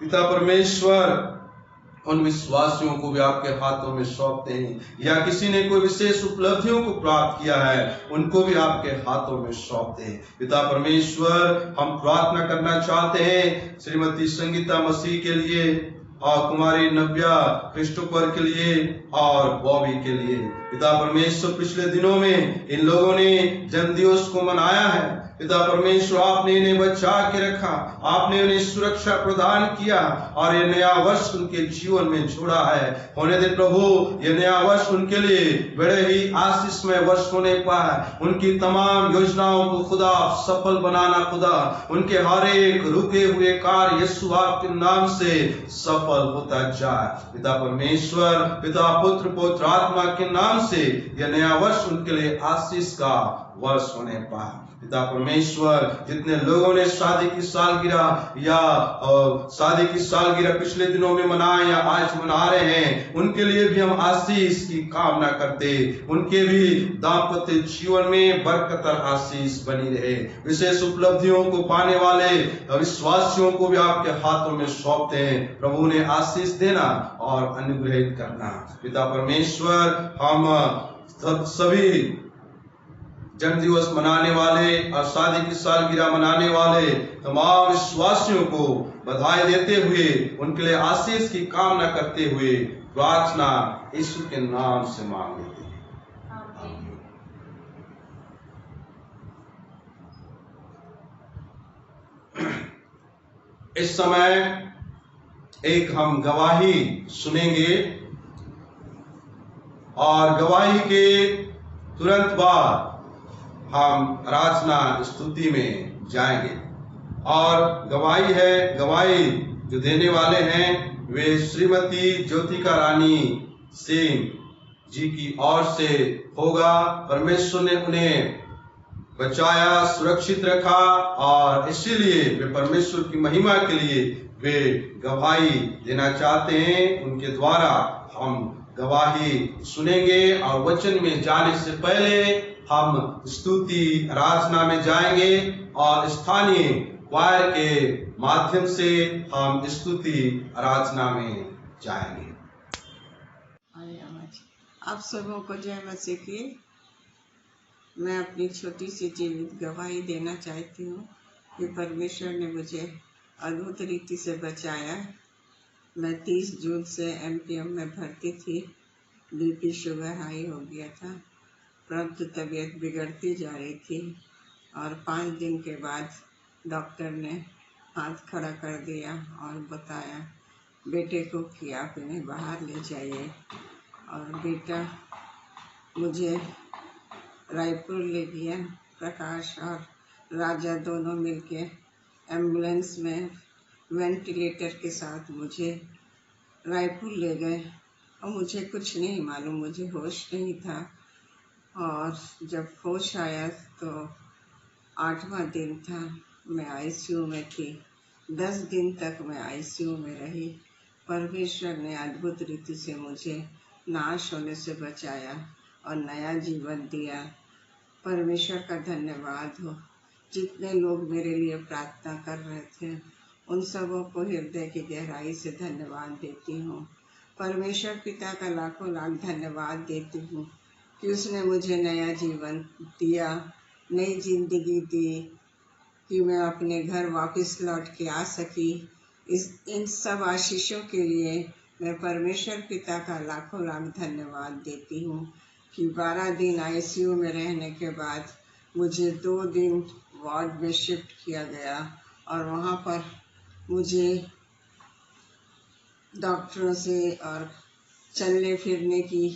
पिता परमेश्वर उन विश्वासियों को भी आपके हाथों में सौंपते हैं, या किसी ने कोई विशेष उपलब्धियों को प्राप्त किया है, उनको भी आपके हाथों में सौंपते हैं। पिता परमेश्वर, हम प्रार्थना करना चाहते हैं श्रीमती संगीता मसीह के लिए और कुमारी नव्या क्रिस्टोफर के लिए और बॉबी के लिए। पिता परमेश्वर, पिछले दिनों में इन लोगों ने जन्मदिवस को मनाया है। पिता परमेश्वर, आपने इन्हें बचा के रखा, आपने उन्हें सुरक्षा प्रदान किया और ये नया वर्ष उनके जीवन में जोड़ा है। होने दे प्रभु, ये नया वर्ष उनके लिए बड़े ही आशीषमय वर्ष होने पाए। उनकी तमाम योजनाओं को खुदा सफल बनाना, खुदा उनके हर एक रुके हुए कार्य यीशु आपके नाम से सफल होता जाए। पिता परमेश्वर, पिता पुत्र पवित्र आत्मा के नाम से यह नया वर्ष उनके लिए आशीष का वर्ष होने पाए। पिता परमेश्वर, जितने लोगों ने शादी की सालगिरह या शादी की सालगिरह पिछले दिनों में मनाए या आज मना रहे हैं, उनके लिए भी हम आशीष की कामना करते, उनके भी दाम्पत्य जीवन में बरकरार आशीष बनी रहे। विशेष उपलब्धियों को पाने वाले विश्वासियों को भी आपके हाथों में सौंपते हैं। प्रभु ने आशीष देना और अनुग्रहित करना। पिता परमेश्वर, हम सभी जन्मदिवस मनाने वाले और शादी की सालगिरह मनाने वाले तमाम विश्वासियों को बधाई देते हुए, उनके लिए आशीष की कामना करते हुए प्रार्थना यीशु के नाम से मांग लेते हैं। इस समय एक हम गवाही सुनेंगे और गवाही के तुरंत बाद हम आराधना स्तुति में जाएंगे। और गवाही जो देने वाले हैं वे श्रीमती ज्योतिका रानी सिंह जी की ओर से होगा। परमेश्वर ने उन्हें बचाया, सुरक्षित रखा और इसीलिए वे परमेश्वर की महिमा के लिए वे गवाही देना चाहते हैं। उनके द्वारा हम गवाही सुनेंगे और वचन में जाने से पहले हम स्तुति आराधना में जाएंगे और स्थानीय क्वायर के माध्यम से हम स्तुति आराधना में जाएंगे। आप सबों को जय मसीह की। मैं अपनी छोटी सी जीवित गवाही देना चाहती हूँ कि परमेश्वर ने मुझे अद्भुत रीति से बचाया। मैं 30 जून से एमपीएम में भर्ती थी। बीपी शुगर हाई हो गया था, परंतु तबीयत बिगड़ती जा रही थी और 5 दिन के बाद डॉक्टर ने हाथ खड़ा कर दिया और बताया बेटे को कि आप इन्हें बाहर ले जाइए। और बेटा मुझे रायपुर ले गया। प्रकाश और राजा दोनों मिलके एम्बुलेंस में वेंटिलेटर के साथ मुझे रायपुर ले गए और मुझे कुछ नहीं मालूम, मुझे होश नहीं था। और जब होश आया तो 8वां दिन था, मैं आईसीयू में थी। 10 दिन तक मैं आईसीयू में रही। परमेश्वर ने अद्भुत रीति से मुझे नाश होने से बचाया और नया जीवन दिया। परमेश्वर का धन्यवाद हो। जितने लोग मेरे लिए प्रार्थना कर रहे थे उन सबों को हृदय की गहराई से धन्यवाद देती हूँ। परमेश्वर पिता का लाखों लाख धन्यवाद देती हूँ कि उसने मुझे नया जीवन दिया, नई जिंदगी दी, कि मैं अपने घर वापस लौट के आ सकी। इन सब आशीषों के लिए मैं परमेश्वर पिता का लाखों लाख धन्यवाद देती हूँ कि 12 दिन आईसीयू में रहने के बाद मुझे 2 दिन वार्ड में शिफ्ट किया गया और वहाँ पर मुझे डॉक्टरों से और चलने फिरने की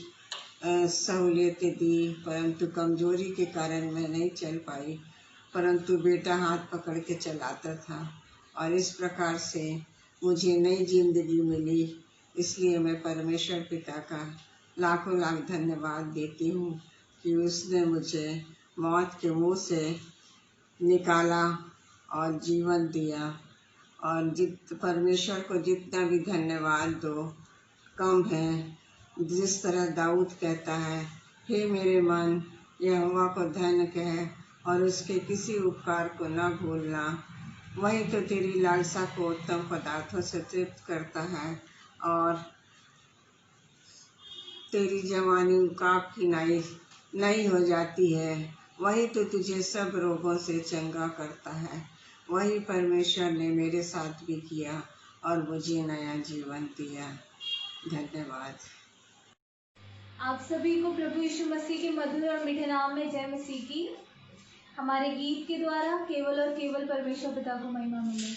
सहूलियतें दी, परंतु कमजोरी के कारण मैं नहीं चल पाई। परंतु बेटा हाथ पकड़ के चलाता था और इस प्रकार से मुझे नई जिंदगी मिली। इसलिए मैं परमेश्वर पिता का लाखों लाख धन्यवाद देती हूँ कि उसने मुझे मौत के मुंह से निकाला और जीवन दिया। और परमेश्वर को जितना भी धन्यवाद दो कम है। जिस तरह दाऊद कहता है, हे मेरे मन, यहोवा को धन्य कह और उसके किसी उपकार को न भूलना। वही तो तेरी लालसा को उत्तम पदार्थों से तृप्त करता है और तेरी जवानी उकाब की नई हो जाती है। वही तो तुझे सब रोगों से चंगा करता है। वही परमेश्वर ने मेरे साथ भी किया और मुझे नया जीवन दिया। धन्यवाद। आप सभी को प्रभु यीशु मसीह के मधुर और मीठे नाम में जय मसीह की। हमारे गीत के द्वारा केवल और केवल परमेश्वर पिता को महिमा मिले।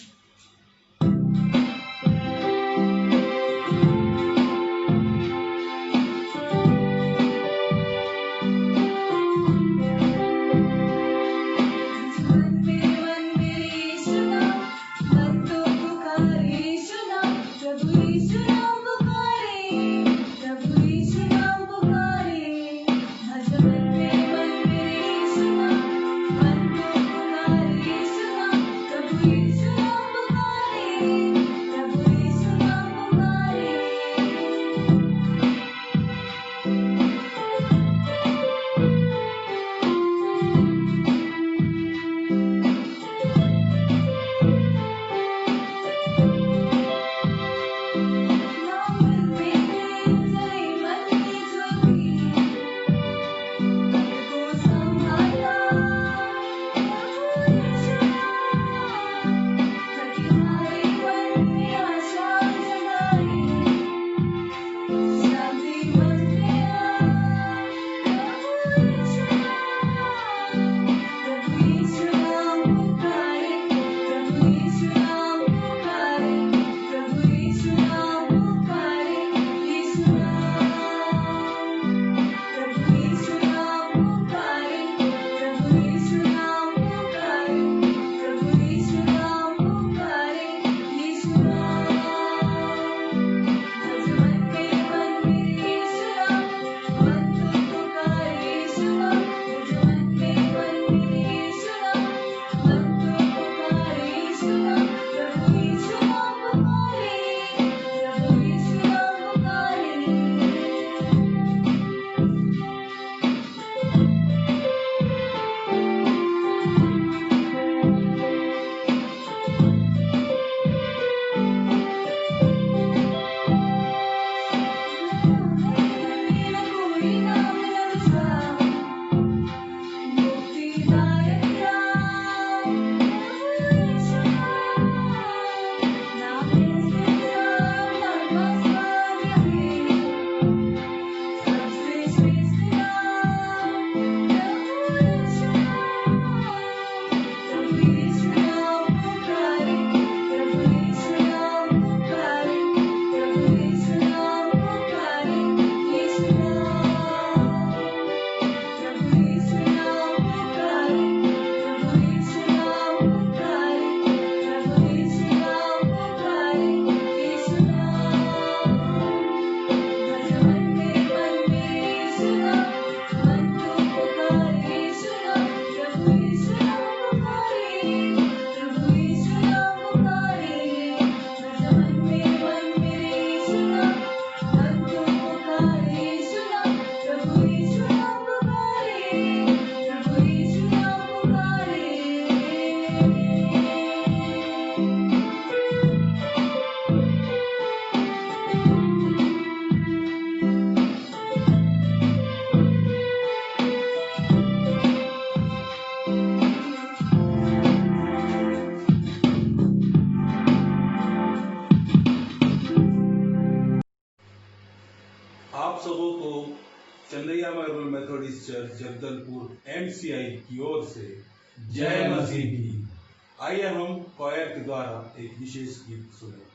मेथोडिस्ट चर्च जगदलपुर MCI की ओर से जय मसीह की। आइए हम क्वायर के द्वारा एक विशेष गीत सुने।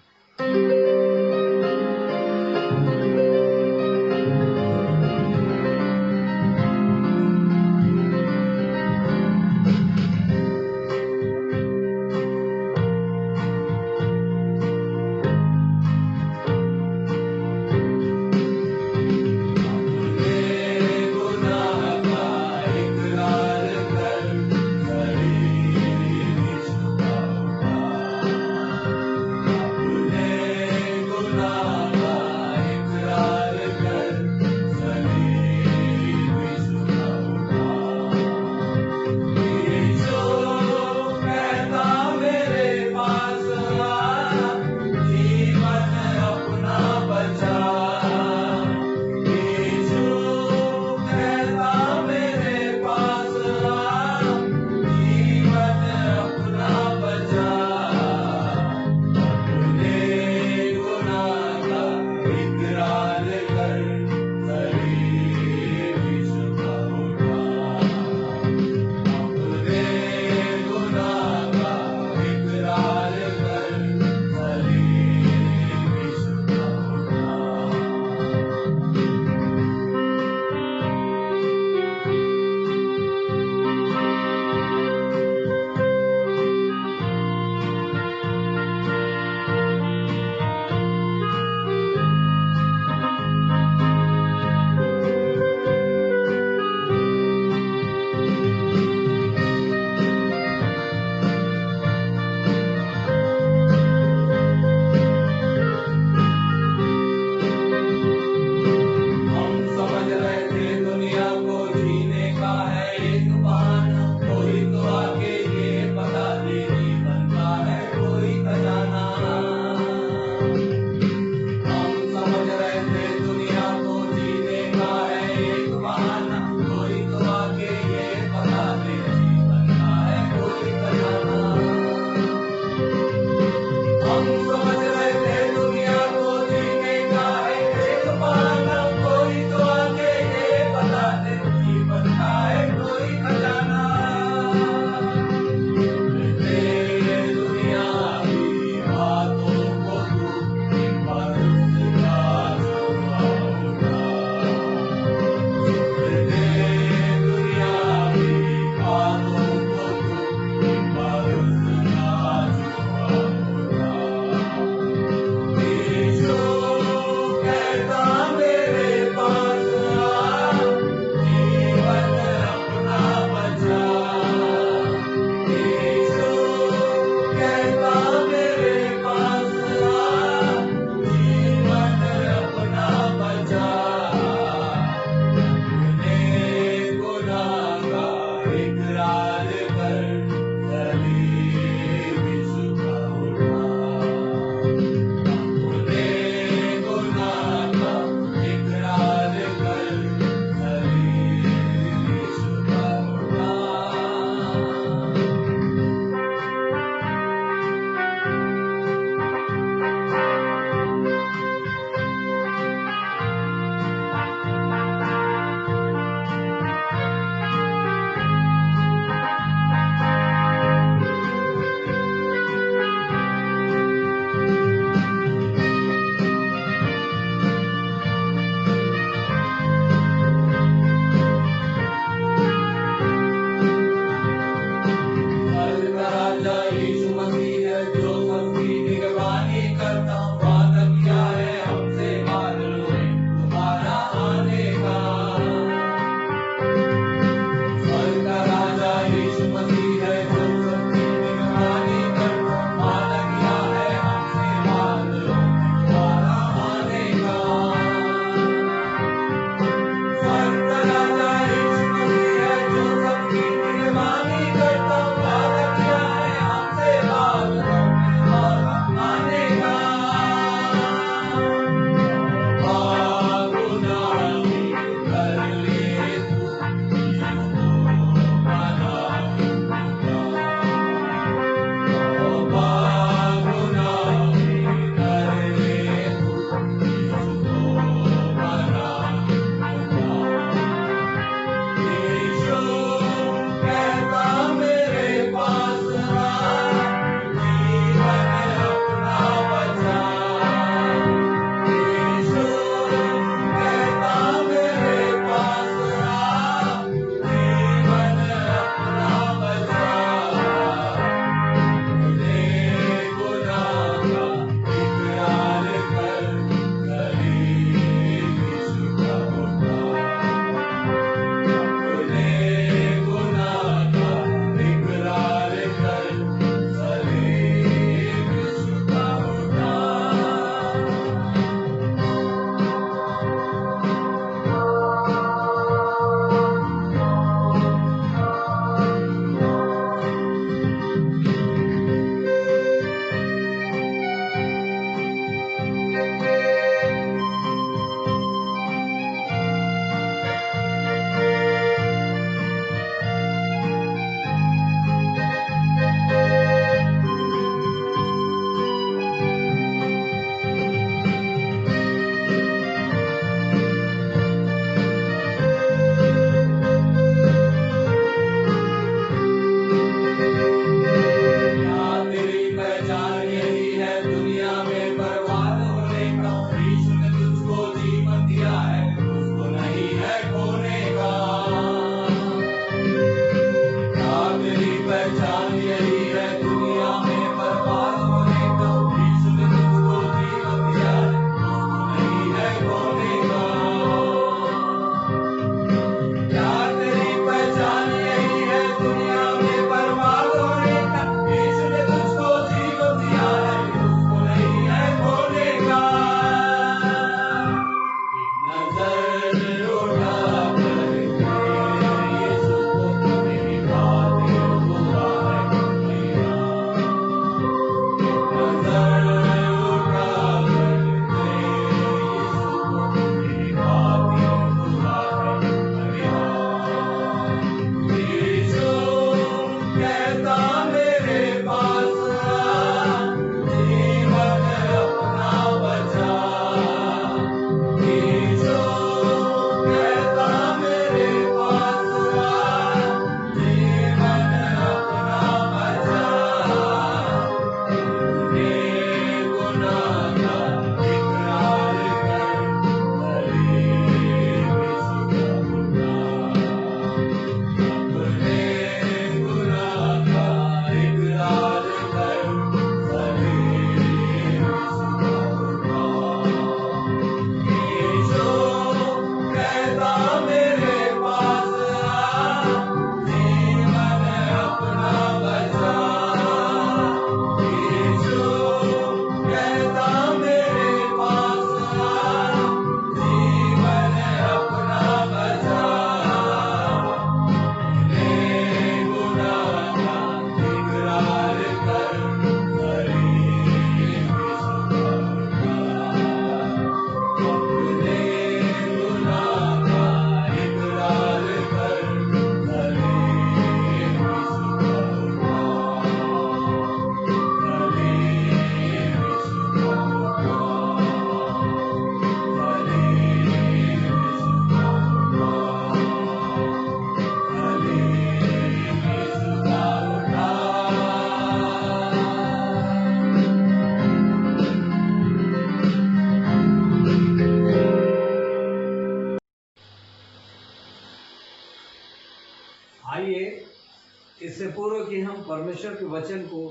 कि हम परमेश्वर के वचन को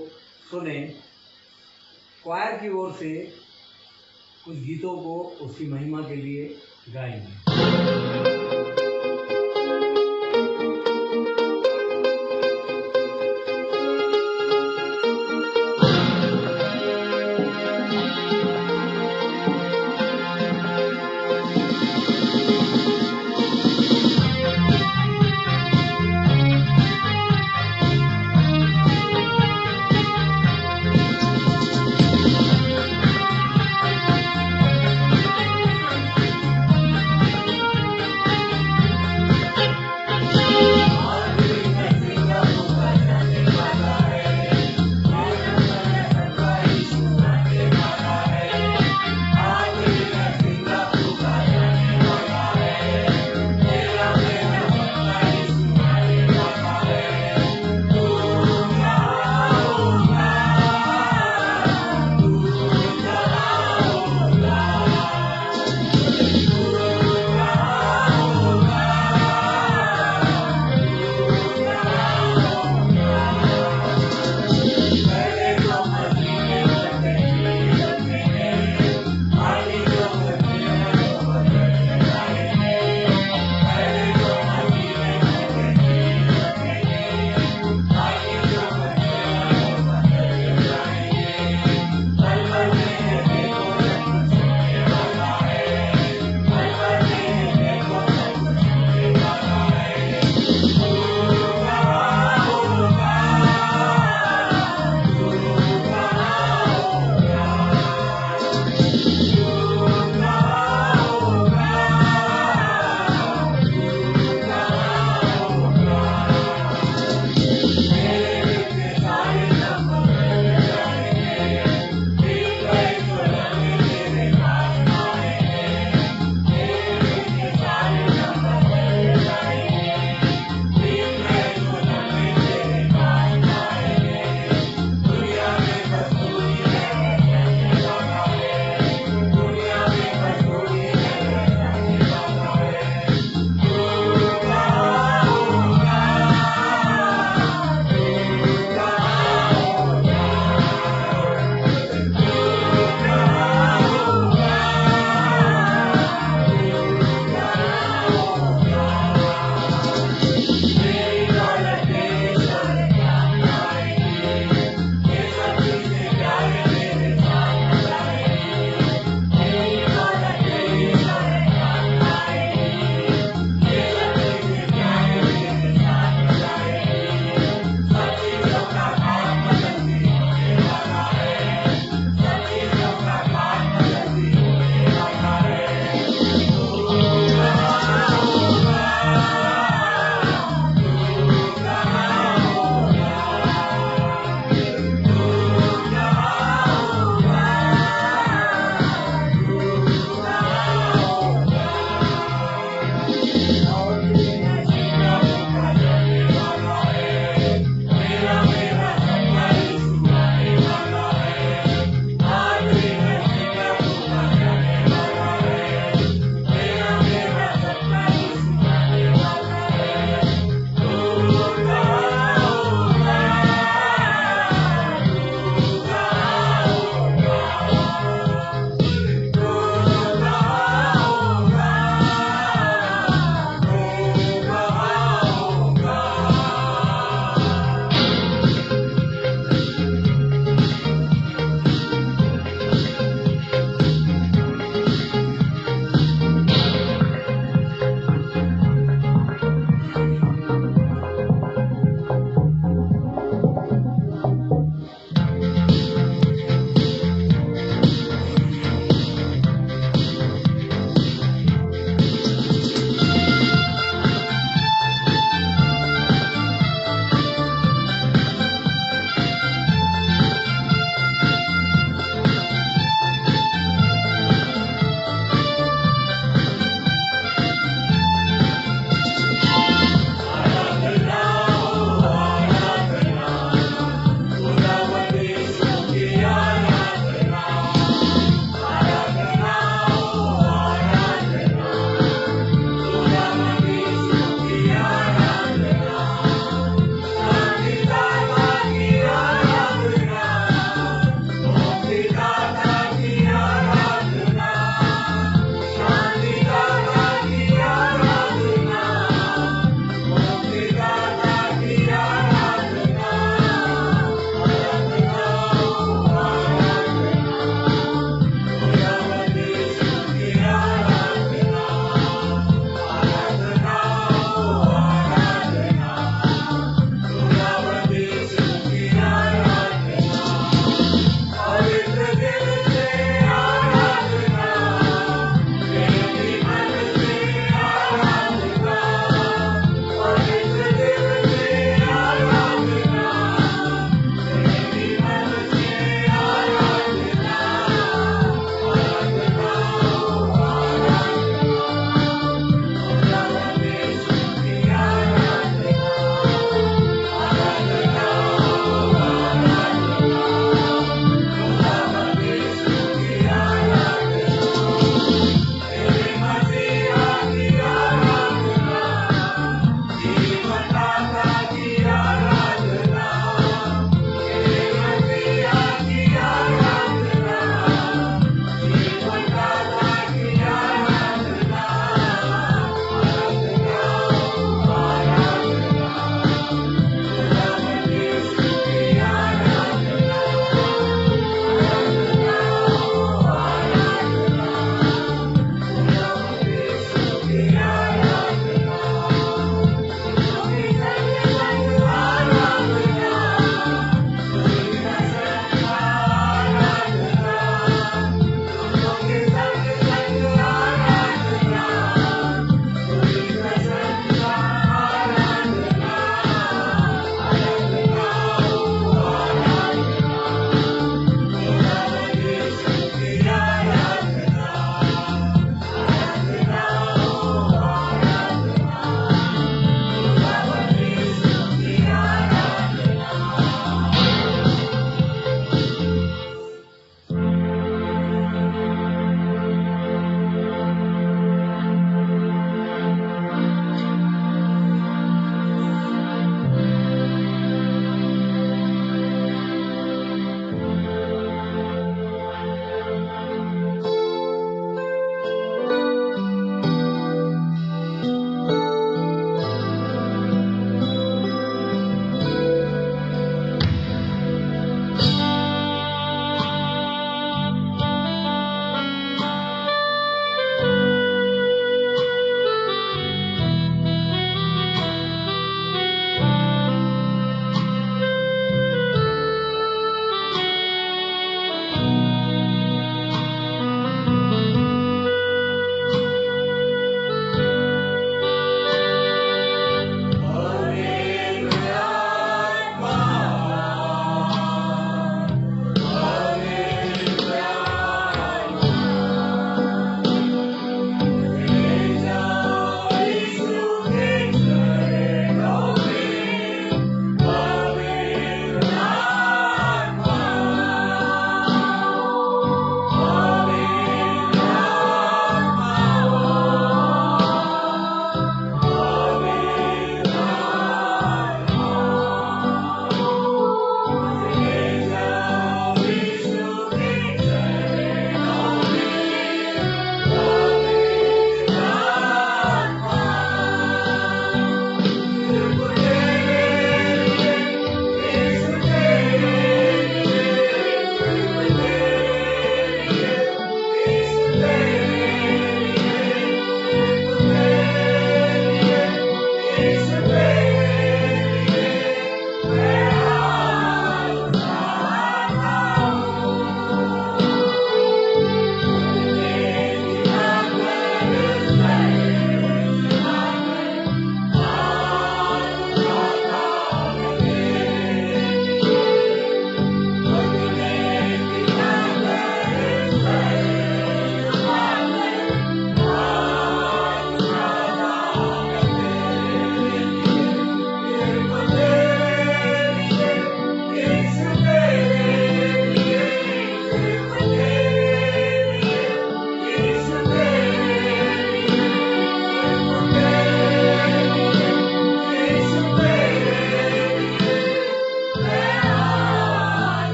सुने, क्वायर की ओर से कुछ गीतों को उसकी महिमा के लिए गाएंगे।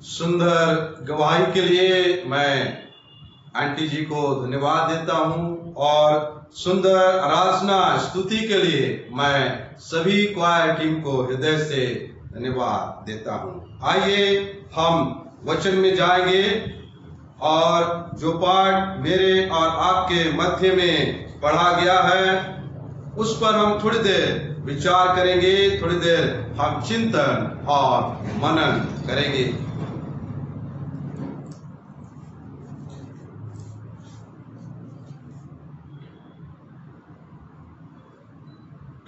सुंदर गवाही के लिए मैं आंटी जी को धन्यवाद देता हूं और सुंदर आराधना स्तुति के लिए मैं सभी क्वायर टीम को हृदय से धन्यवाद देता हूं। आइए हम वचन में जाएंगे और जो पाठ मेरे और आपके मध्य में पढ़ा गया है उस पर हम थोड़ी देर विचार करेंगे, थोड़ी देर हम चिंतन और मनन करेंगे।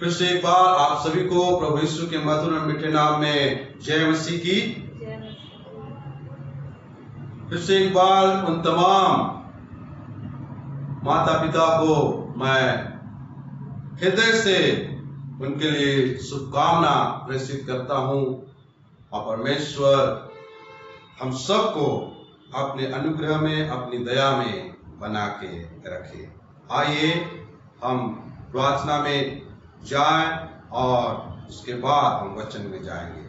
फिर से एक बार आप सभी को प्रभु यीशु के मधुर और मीठे नाम में जय मसीह की। फिर से एक बार उन तमाम माता पिता को मैं हृदय से उनके लिए शुभकामना प्रेषित करता हूं और परमेश्वर हम सबको अपने अनुग्रह में, अपनी दया में बना के रखे। आइए हम प्रार्थना में जाएं और उसके बाद हम वचन में जाएंगे।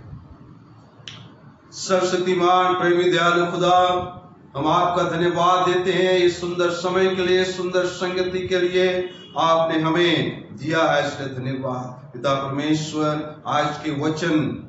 सर्वशक्तिमान प्रेमी दयालु खुदा, हम आपका धन्यवाद देते हैं इस सुंदर समय के लिए, सुंदर संगति के लिए आपने हमें दिया है, इसलिए धन्यवाद। पिता परमेश्वर, आज के वचन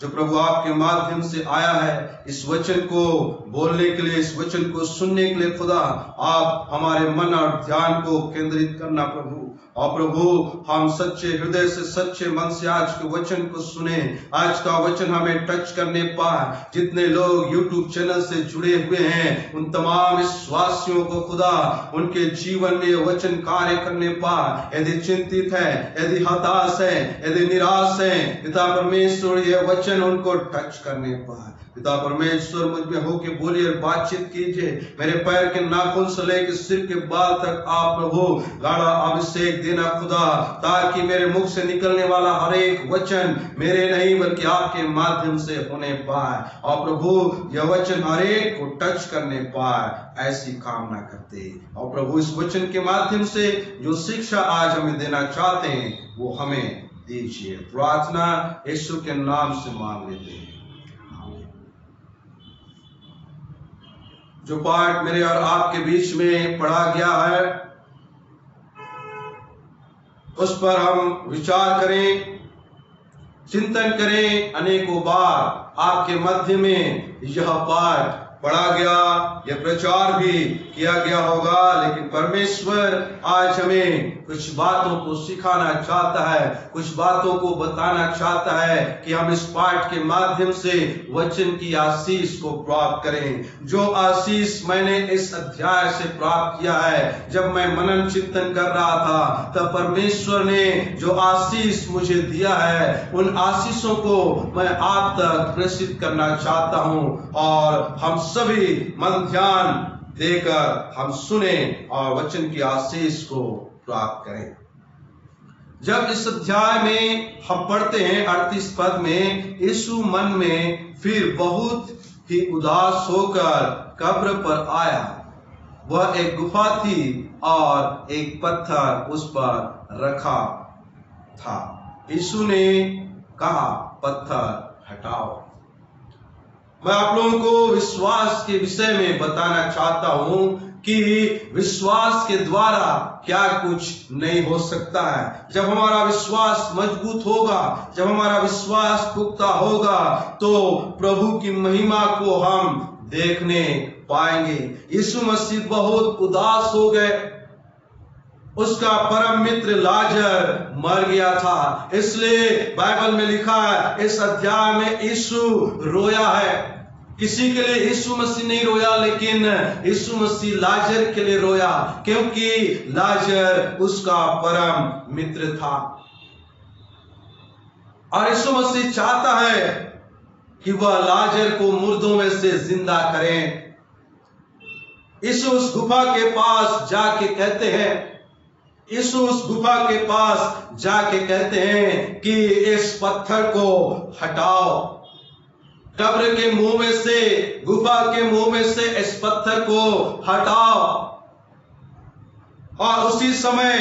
जो प्रभु आपके माध्यम से आया है, इस वचन को बोलने के लिए, इस वचन को सुनने के लिए खुदा आप हमारे मन और ध्यान को केंद्रित करना प्रभु। और प्रभु हम सच्चे हृदय से, सच्चे मन से आज के वचन को सुने, आज का वचन हमें टच करने पाए। जितने लोग YouTube चैनल से जुड़े हुए हैं उन तमाम विश्वासियों को खुदा उनके जीवन में वचन कार्य करने पाए। यदि चिंतित है, यदि हताश है, यदि निराश है, पिता परमेश्वर ये वचन उनको टच करने पाए। पिता परमेश्वर मुझ में होके बोलिए, बातचीत कीजिए। मेरे पैर के नाखून से लेकर सिर के बाल तक आप प्रभु गाढ़ा अभिषेक देना खुदा, ताकि मेरे मुख से निकलने वाला हर एक वचन मेरे नहीं बल्कि आपके माध्यम से होने पाए। और प्रभु यह वचन हर एक को टच करने पाए, ऐसी कामना करते। और प्रभु इस वचन के माध्यम से जो शिक्षा आज हमें देना चाहते हैं वो हमें दीजिए। प्रार्थना यीशु के नाम से मांग लेते हैं। जो पाठ मेरे और आपके बीच में पढ़ा गया है उस पर हम विचार करें, चिंतन करें। अनेकों बार आपके मध्य में यह पाठ पढ़ा गया, यह प्रचार भी किया गया होगा, लेकिन परमेश्वर आज हमें कुछ बातों को सिखाना चाहता है, कुछ बातों को बताना चाहता है कि हम इस पाठ के माध्यम से वचन की आशीष को प्राप्त करें। जो आशीष मैंने इस अध्याय से प्राप्त किया है, जब मैं मनन चिंतन कर रहा था तब परमेश्वर ने जो आशीष मुझे दिया है उन आशीषों को मैं आप तक प्रेषित करना चाहता हूं। और हम सभी मन ध्यान देकर हम सुने और वचन की आशीष को प्राप्त करें। जब इस अध्याय में हम पढ़ते हैं 38 पद में, यीशु मन में फिर बहुत ही उदास होकर कब्र पर आया। वह एक गुफा थी और एक पत्थर उस पर रखा था। यीशु ने कहा, पत्थर हटाओ। मैं आप लोगों को विश्वास के विषय में बताना चाहता हूं कि विश्वास के द्वारा क्या कुछ नहीं हो सकता है। जब हमारा विश्वास मजबूत होगा, जब हमारा विश्वास पुख्ता होगा तो प्रभु की महिमा को हम देखने पाएंगे। यीशु मसीह बहुत उदास हो गए। उसका परम मित्र लाजर मर गया था, इसलिए बाइबल में लिखा है इस अध्याय में यीशु रोया है। किसी के लिए यीशु मसीह नहीं रोया, लेकिन यीशु मसीह लाजर के लिए रोया, क्योंकि लाजर उसका परम मित्र था। और यीशु मसीह चाहता है कि वह लाजर को मुर्दों में से जिंदा करें। यीशु उस गुफा के पास जाके कहते हैं, यीशु उस गुफा के पास जाके कहते हैं कि इस पत्थर को हटाओ। कब्र के मुंह में से, गुफा के मुंह में से इस पत्थर को हटाओ। और उसी समय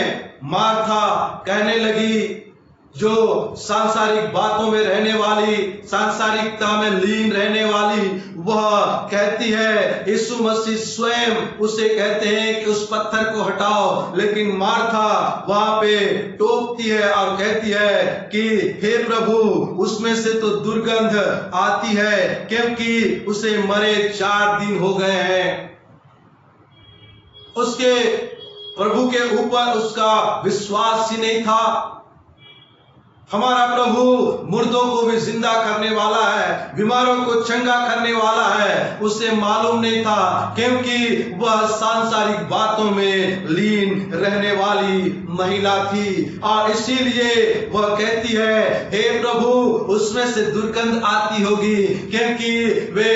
मार्था कहने लगी, जो सांसारिक बातों में रहने वाली, सांसारिकता में लीन रहने वाली, वह कहती है, यीशु मसीह स्वयं उसे कहते हैं कि उस पत्थर को हटाओ, लेकिन मार्था वहां पे टोकती है और कहती है कि हे प्रभु, उसमें से तो दुर्गंध आती है, क्योंकि उसे मरे 4 दिन हो गए हैं। उसके प्रभु के ऊपर उसका विश्वास ही नहीं था। हमारा प्रभु मुर्दों को भी जिंदा करने वाला है, बीमारों को चंगा करने वाला है, उसे मालूम नहीं था, क्योंकि वह सांसारिक बातों में लीन रहने वाली महिला थी। और इसीलिए वह कहती है, हे प्रभु, उसमें से दुर्गंध आती होगी, क्योंकि वे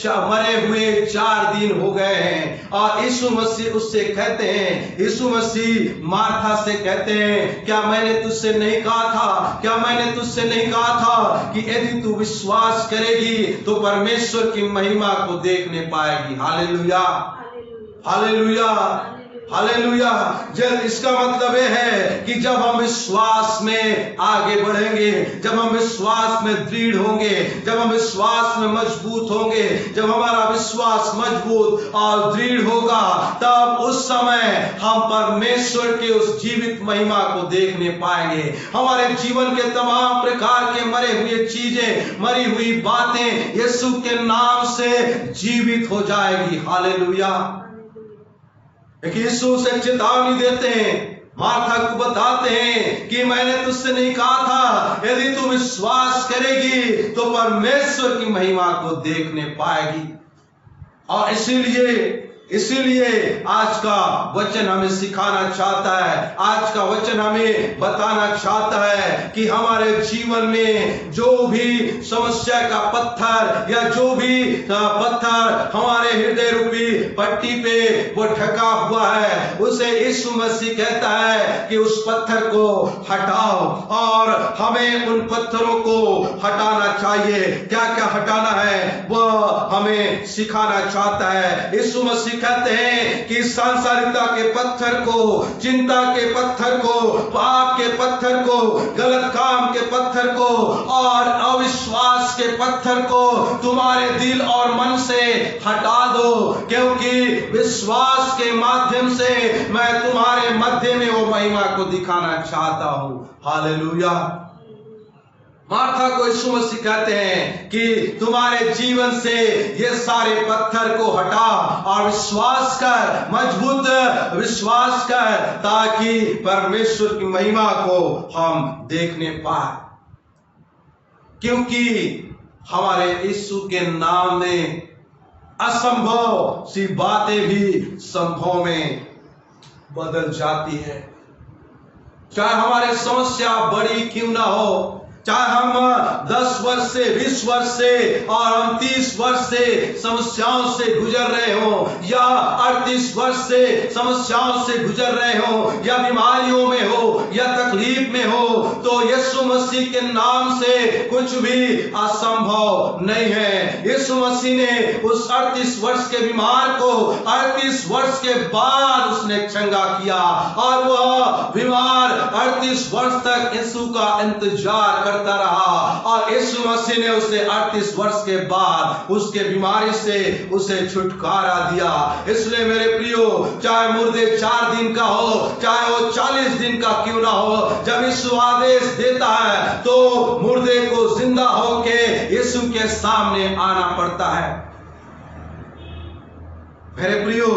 मरे हुए 4 दिन हो गए हैं। और यीशु मसीह उससे कहते हैं, यीशु मसीह मार्था से कहते हैं, क्या मैंने तुझसे नहीं कहा था, क्या मैंने तुझसे नहीं कहा था कि यदि तू विश्वास करेगी तो परमेश्वर की महिमा को देखने पाएगी। Hallelujah, hallelujah, hallelujah. जब इसका मतलब यह है कि जब हम विश्वास में आगे बढ़ेंगे, जब हम विश्वास में दृढ़ होंगे, जब हम विश्वास में मजबूत होंगे, जब हमारा विश्वास मजबूत और दृढ़ होगा, तब उस समय हम परमेश्वर के उस जीवित महिमा को देखने पाएंगे। हमारे जीवन के तमाम प्रकार के मरे हुए चीजें, मरी हुई बातें यीशु के नाम से जीवित हो जाएगी। हालेलुया। यीशु से चेतावनी देते हैं, मार्था को बताते हैं कि मैंने तुझसे नहीं कहा था, यदि तू विश्वास करेगी तो परमेश्वर की महिमा को देखने पाएगी। और इसीलिए आज का वचन हमें सिखाना चाहता है, आज का वचन हमें बताना चाहता है कि हमारे जीवन में जो भी समस्या का पत्थर या जो भी पत्थर हमारे हृदय रूपी पट्टी पे वो ढका हुआ है, उसे यीशु मसीह कहता है कि उस पत्थर को हटाओ। और हमें उन पत्थरों को हटाना चाहिए। क्या क्या हटाना है वह हमें सिखाना चाहता है। यीशु मसीह कहते हैं कि सांसारिकता के पत्थर को, चिंता के पत्थर को, पाप के पत्थर को, गलत काम के पत्थर को और अविश्वास के पत्थर को तुम्हारे दिल और मन से हटा दो, क्योंकि विश्वास के माध्यम से मैं तुम्हारे मध्य में वो महिमा को दिखाना चाहता हूं। हालेलुया। मार्था को यीशु मसीह कहते हैं कि तुम्हारे जीवन से ये सारे पत्थर को हटा और विश्वास कर, मजबूत विश्वास कर, ताकि परमेश्वर की महिमा को हम देखने पाए। क्योंकि हमारे यीशु के नाम में असंभव सी बातें भी संभव में बदल जाती है। चाहे हमारे समस्या बड़ी क्यों ना हो, चाहे हम 10 वर्ष से, 20 वर्ष से और हम 30 वर्ष से समस्याओं से गुजर रहे हो, या 38 वर्ष से समस्याओं से गुजर रहे हो, या बीमारियों में हो, या तकलीफ में हो, तो यीशु मसीह के नाम से कुछ भी असंभव नहीं है। यीशु मसीह ने उस 38 वर्ष के बीमार को 38 वर्ष के बाद उसने चंगा किया, और वह बीमार 38 वर्ष तक यीशु का इंतजार करता रहा, और यीशु मसीह ने उसे 38 वर्ष के बाद उसके बीमारी से उसे छुटकारा दिया। इसलिए मेरे प्रियो, चाहे मुर्दे 4 दिन का हो, चाहे वो 40 दिन का क्यों ना हो, जब यीशु आदेश देता है तो मुर्दे को जिंदा होके यीशु के सामने आना पड़ता है। मेरे प्रियो,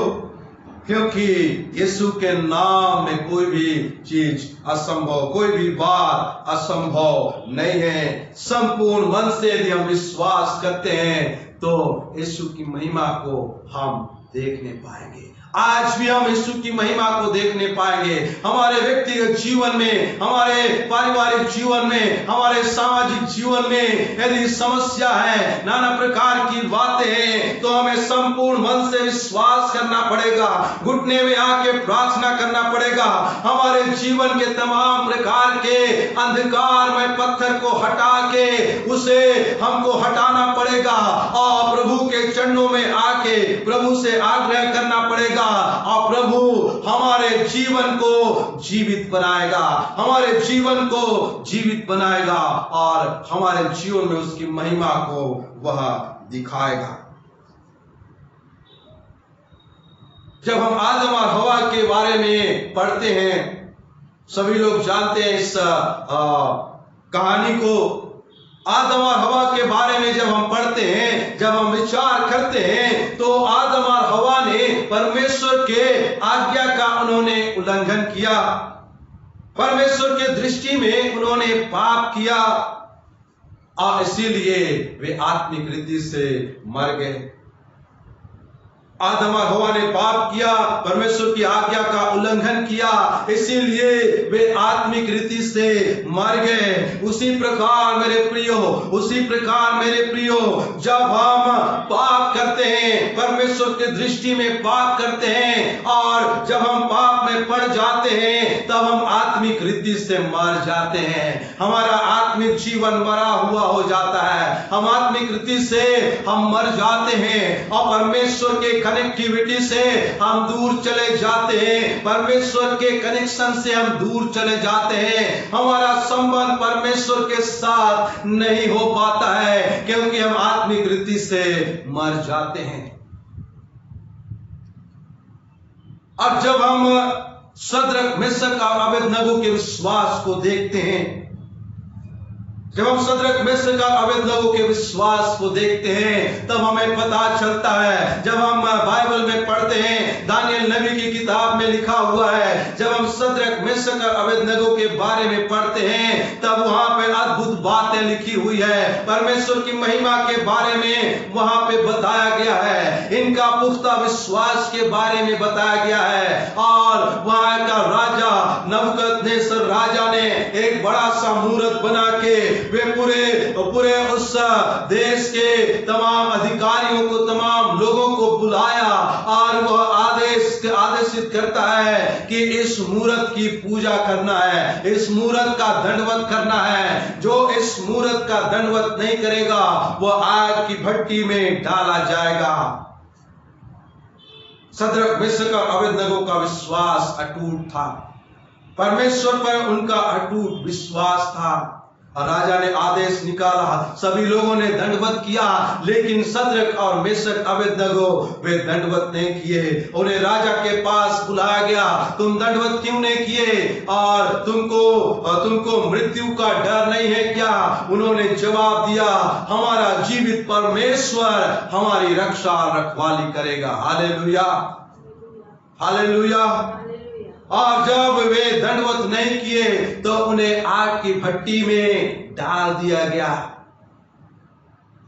क्योंकि यीशु के नाम में कोई भी चीज असंभव, कोई भी बात असंभव नहीं है। संपूर्ण मन से यदि हम विश्वास करते हैं तो यीशु की महिमा को हम देखने पाएंगे। आज भी हम यीशु की महिमा को देखने पाएंगे। हमारे व्यक्तिगत जीवन में, हमारे पारिवारिक जीवन में, हमारे सामाजिक जीवन में यदि समस्या है, नाना प्रकार की बातें हैं, तो हमें संपूर्ण मन से विश्वास करना पड़ेगा, घुटने में आके प्रार्थना करना पड़ेगा। हमारे जीवन के तमाम प्रकार के अंधकार में पत्थर को हटा के उसे हमको हटाना पड़ेगा, और प्रभु के चरणों में आके प्रभु से आग्रह करना पड़ेगा, और प्रभु हमारे जीवन को जीवित बनाएगा, हमारे जीवन को जीवित बनाएगा और हमारे जीवन में उसकी महिमा को वह दिखाएगा। जब हम आदम और हवा के बारे में पढ़ते हैं, सभी लोग जानते हैं इस कहानी को। आदम और हवा के बारे में जब हम पढ़ते हैं, जब हम विचार करते हैं, तो आदम और हवा ने परमेश्वर के आज्ञा का उन्होंने उल्लंघन किया, परमेश्वर के दृष्टि में उन्होंने पाप किया और इसीलिए वे आत्मिक रीति से मर गए। आदम और हवा ने पाप किया, परमेश्वर की आज्ञा का उल्लंघन किया, इसीलिए वे आत्मिक रीति से मर गए। उसी प्रकार मेरे प्रियो, जब हम पाप करते हैं, परमेश्वर की दृष्टि में पाप करते हैं और जब हम पाप में पड़ जाते हैं, तब हम आत्मिक रीति से मर जाते हैं। हमारा आत्मिक जीवन मरा हुआ हो जाता है, हम आत्मिक रीति से हम मर जाते हैं और परमेश्वर के कनेक्टिविटी से हम दूर चले जाते हैं, परमेश्वर के कनेक्शन से हम दूर चले जाते हैं। हमारा संबंध परमेश्वर के साथ नहीं हो पाता है क्योंकि हम आत्मिक रीति से मर जाते हैं। अब जब हम शद्रक, मेशक और अबेदनगो के विश्वास को देखते हैं, जब हम शद्रक, मेशक और अबेदनगो के विश्वास को देखते हैं, तब हमें पता चलता है, जब हम बाइबल में पढ़ते हैं, दानियल नबी की किताब में लिखा हुआ है, जब हम शद्रक, मेशक और अबेदनगो के बारे में पढ़ते हैं, तब वहां पे अद्भुत बातें लिखी हुई है, परमेश्वर की महिमा के बारे में वहां पे बताया गया है, इनका पुख्ता विश्वास के बारे में बताया गया है। और वहां का राजा नबूकदनेस्सर राजा ने एक बड़ा सा मूरत बना के वे पूरे उस देश के तमाम अधिकारियों को, तमाम लोगों को बुलाया और वह आदेशित करता है कि इस मूरत की पूजा करना है, इस मूरत का दंडवत करना है। जो इस मूरत का दंडवत नहीं करेगा वह आग की भट्टी में डाला जाएगा। शद्रक, मेशक और अबेदनगो का विश्वास अटूट था, परमेश्वर पर उनका अटूट विश्वास था। राजा ने आदेश निकाला, सभी लोगों ने दंडवत किया, लेकिन शद्रक और मेशक अबेदनगो वे दंडवत नहीं किए। उन्हें राजा के पास बुलाया गया, तुम दंडवत क्यों नहीं किए और तुमको मृत्यु का डर नहीं है क्या? उन्होंने जवाब दिया, हमारा जीवित परमेश्वर हमारी रक्षा रखवाली करेगा। Hallelujah, hallelujah. और जब वे दंडवत नहीं किए तो उन्हें आग की भट्टी में डाल दिया गया।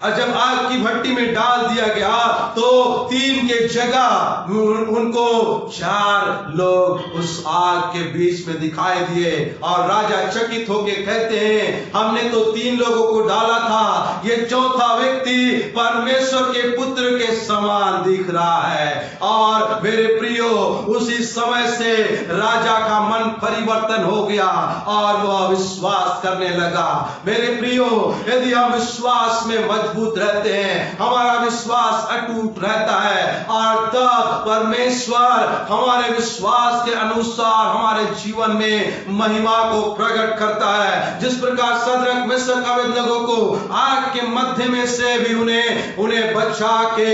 और जब आग की भट्टी में डाल दिया गया तो 3 के जगह उनको 4 लोग उस आग के बीच में दिखाई दिए। और राजा चकित होके कहते हैं, हमने तो 3 लोगों को डाला था, ये 4था व्यक्ति परमेश्वर के पुत्र के समान दिख रहा है। और मेरे प्रियो, उसी समय से राजा का मन परिवर्तन हो गया और वह विश्वास करने लगा। मेरे प्रियो, यदि हम विश्वास में मजबूत रहते हैं, हमारा विश्वास अटूट रहता है और तब परमेश्वर हमारे विश्वास के अनुसार हमारे जीवन में महिमा को प्रकट करता है। जिस प्रकार शद्रक, मेशक, अबेदनगो को आग के मध्य में से भी उन्हें बचा के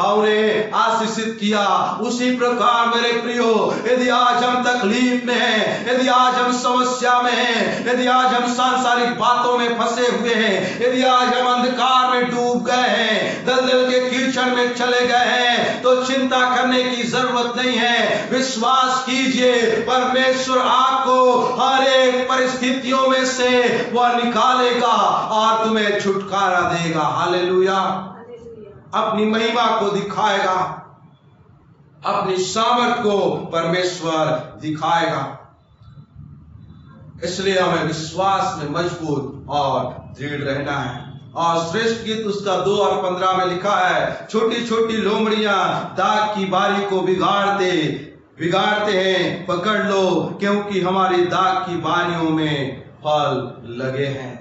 उन्हें आशीषित किया, उसी प्रकार मेरे प्रियो, यदि आज हम तकलीफ में हैं, यदि आज हम समस्या में हैं, यदि आज हम सांसारिक बातों में फंसे हुए हैं, यदि आज हम अंधकार में डूब गए हैं, दलदल के कीचड़ में चले गए हैं, तो चिंता करने की जरूरत नहीं है। विश्वास कीजिए, परमेश्वर आपको हर एक परिस्थितियों में से वह निकालेगा और तुम्हें छुटकारा देगा। हालेलुया। अपनी महिमा को दिखाएगा, अपनी सामर्थ को परमेश्वर दिखाएगा। इसलिए हमें विश्वास में मजबूत और दृढ़ रहना है। और श्रेष्ठ गीत उसका 2 और 15 में लिखा है, छोटी छोटी लोमड़ियां दाग की बारी को बिगाड़ते हैं, पकड़ लो क्योंकि हमारी दाग की बारियों में फल लगे हैं।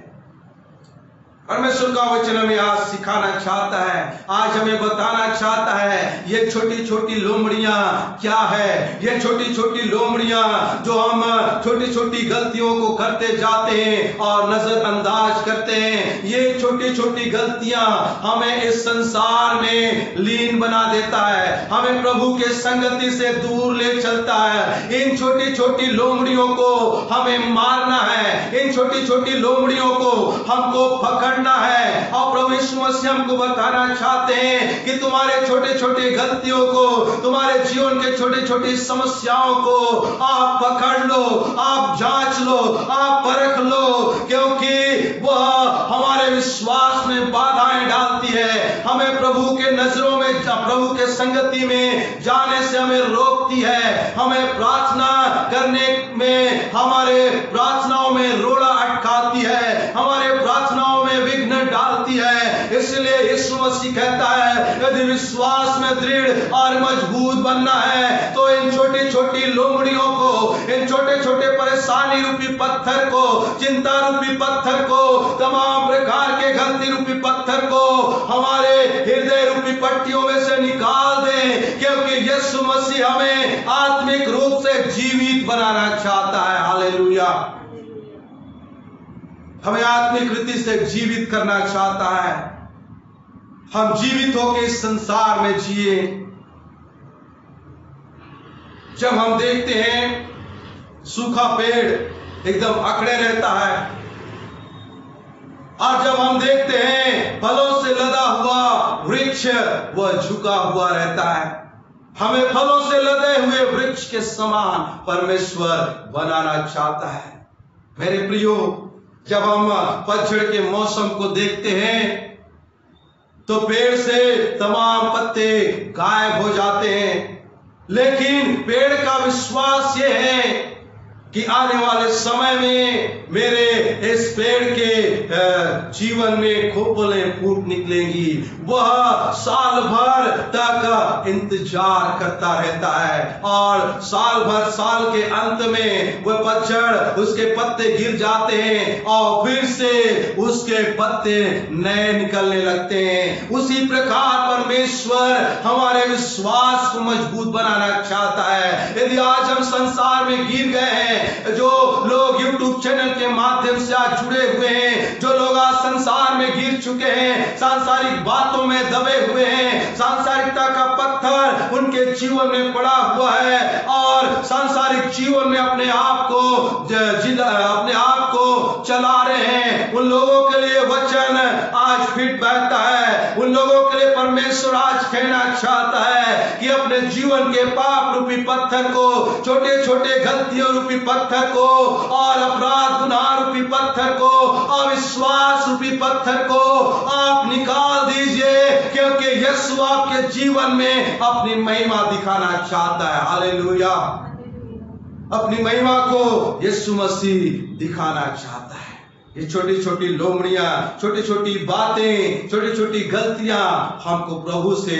परमेश्वर का वचन हमें आज सिखाना चाहता है, आज हमें बताना चाहता है ये छोटी छोटी लोमड़ियां क्या है। ये छोटी छोटी लोमड़ियां जो हम छोटी छोटी गलतियों को करते जाते हैं और नजरअंदाज करते हैं, ये छोटी छोटी गलतियां हमें इस संसार में लीन बना देता है, हमें प्रभु के संगति से दूर ले चलता है। इन छोटी छोटी लोमड़ियों को हमें मारना है, इन छोटी छोटी लोमड़ियों को हमको पकड़ना है। और प्रभु यीशु मसीह हमको बताना चाहते हैं कि तुम्हारे छोटे छोटे गलतियों को, तुम्हारे जीवन के छोटे छोटी समस्याओं को आप पकड़ लो, आप जांच लो, आप परख लो, क्योंकि वह हमारे विश्वास में बाधाएं डालती है, हमें प्रभु के नजरों में, प्रभु के संगति में जाने से हमें रोकती है, हमें प्रार्थना करने में, हमारे प्रार्थनाओं में रोड़ा अटकाती है, हमारे प्रार्थनाओं में विघ्न डालती है। इसलिए यीशु मसीह कहता है यदि विश्वास में दृढ़ और मजबूत बनना है तो इन छोटी छोटी लोमड़ियों को, इन छोटे छोटे परेशानी रूपी पत्थर को, चिंता रूपी पत्थर को, तमाम प्रकार के गलती रूपी पत्थर को हमारे हृदय रूपी पट्टियों में से निकाल दें, क्योंकि यीशु मसीह हमें आत्मिक रूप से जीवित बनाना चाहता है। हालेलुया। हमें आत्मिक रीति से जीवित करना चाहता है। हम जीवित होकर इस संसार में जिए। जब हम देखते हैं सूखा पेड़ एकदम अकड़े रहता है, और जब हम देखते हैं फलों से लदा हुआ वृक्ष वह झुका हुआ रहता है। हमें फलों से लदे हुए वृक्ष के समान परमेश्वर बनाना चाहता है। मेरे प्रियो, जब हम पतझड़ के मौसम को देखते हैं तो पेड़ से तमाम पत्ते गायब हो जाते हैं, लेकिन पेड़ का विश्वास ये है कि आने वाले समय में मेरे इस पेड़ के जीवन में खोपलें फूट निकलेंगी। वह साल भर तक इंतजार करता रहता है और साल भर, साल के अंत में वह पतझड़, उसके पत्ते गिर जाते हैं और फिर से उसके पत्ते नए निकलने लगते हैं। उसी प्रकार परमेश्वर हमारे विश्वास को मजबूत बनाना चाहता है। यदि आज हम संसार में गिर गए हैं, जो लोग YouTube चैनल के माध्यम से आज जुड़े हुए हैं, जो लोग आज संसार में गिर चुके हैं, सांसारिक बातों में दबे हुए हैं, सांसारिकता का पत्थर उनके जीवन में पड़ा हुआ है और सांसारिक जीवन में अपने आप को चला रहे हैं, उन लोगों के लिए वचन आज फिट बैठता है। उन लोगों के लिए परमेश्वर आज कहना चाहता है कि अपने जीवन के पाप रूपी पत्थर को, छोटे छोटे गलतियों रूपी पत्थर को और अपराध गुनाह रूपी पत्थर को, अविश्वास रूपी पत्थर को आप निकाल दीजिए, क्योंकि यीशु आपके जीवन में अपनी महिमा दिखाना चाहता है। हालेलुया। अपनी महिमा को यीशु मसीह दिखाना चाहता है। ये छोटी छोटी लोमड़ियां, छोटी छोटी बातें, छोटी छोटी गलतियां हमको प्रभु से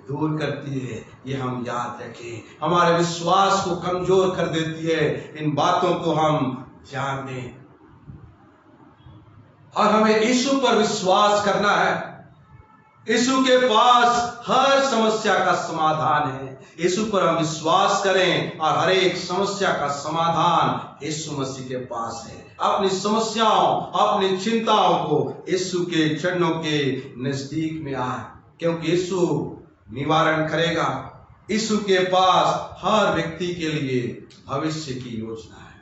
दूर करती है, ये हम याद रखें। हमारे विश्वास को कमजोर कर देती है। इन बातों को हम जान लें और हमें यीशु पर विश्वास करना है। यीशु के पास हर समस्या का समाधान है। यीशु पर हम विश्वास करें और हर एक समस्या का समाधान यीशु मसीह के पास है। अपनी समस्याओं, अपनी चिंताओं को यीशु के चरणों के नजदीक में आए, क्योंकि यीशु निवारण करेगा। यीशु के पास हर व्यक्ति के लिए भविष्य की योजना है।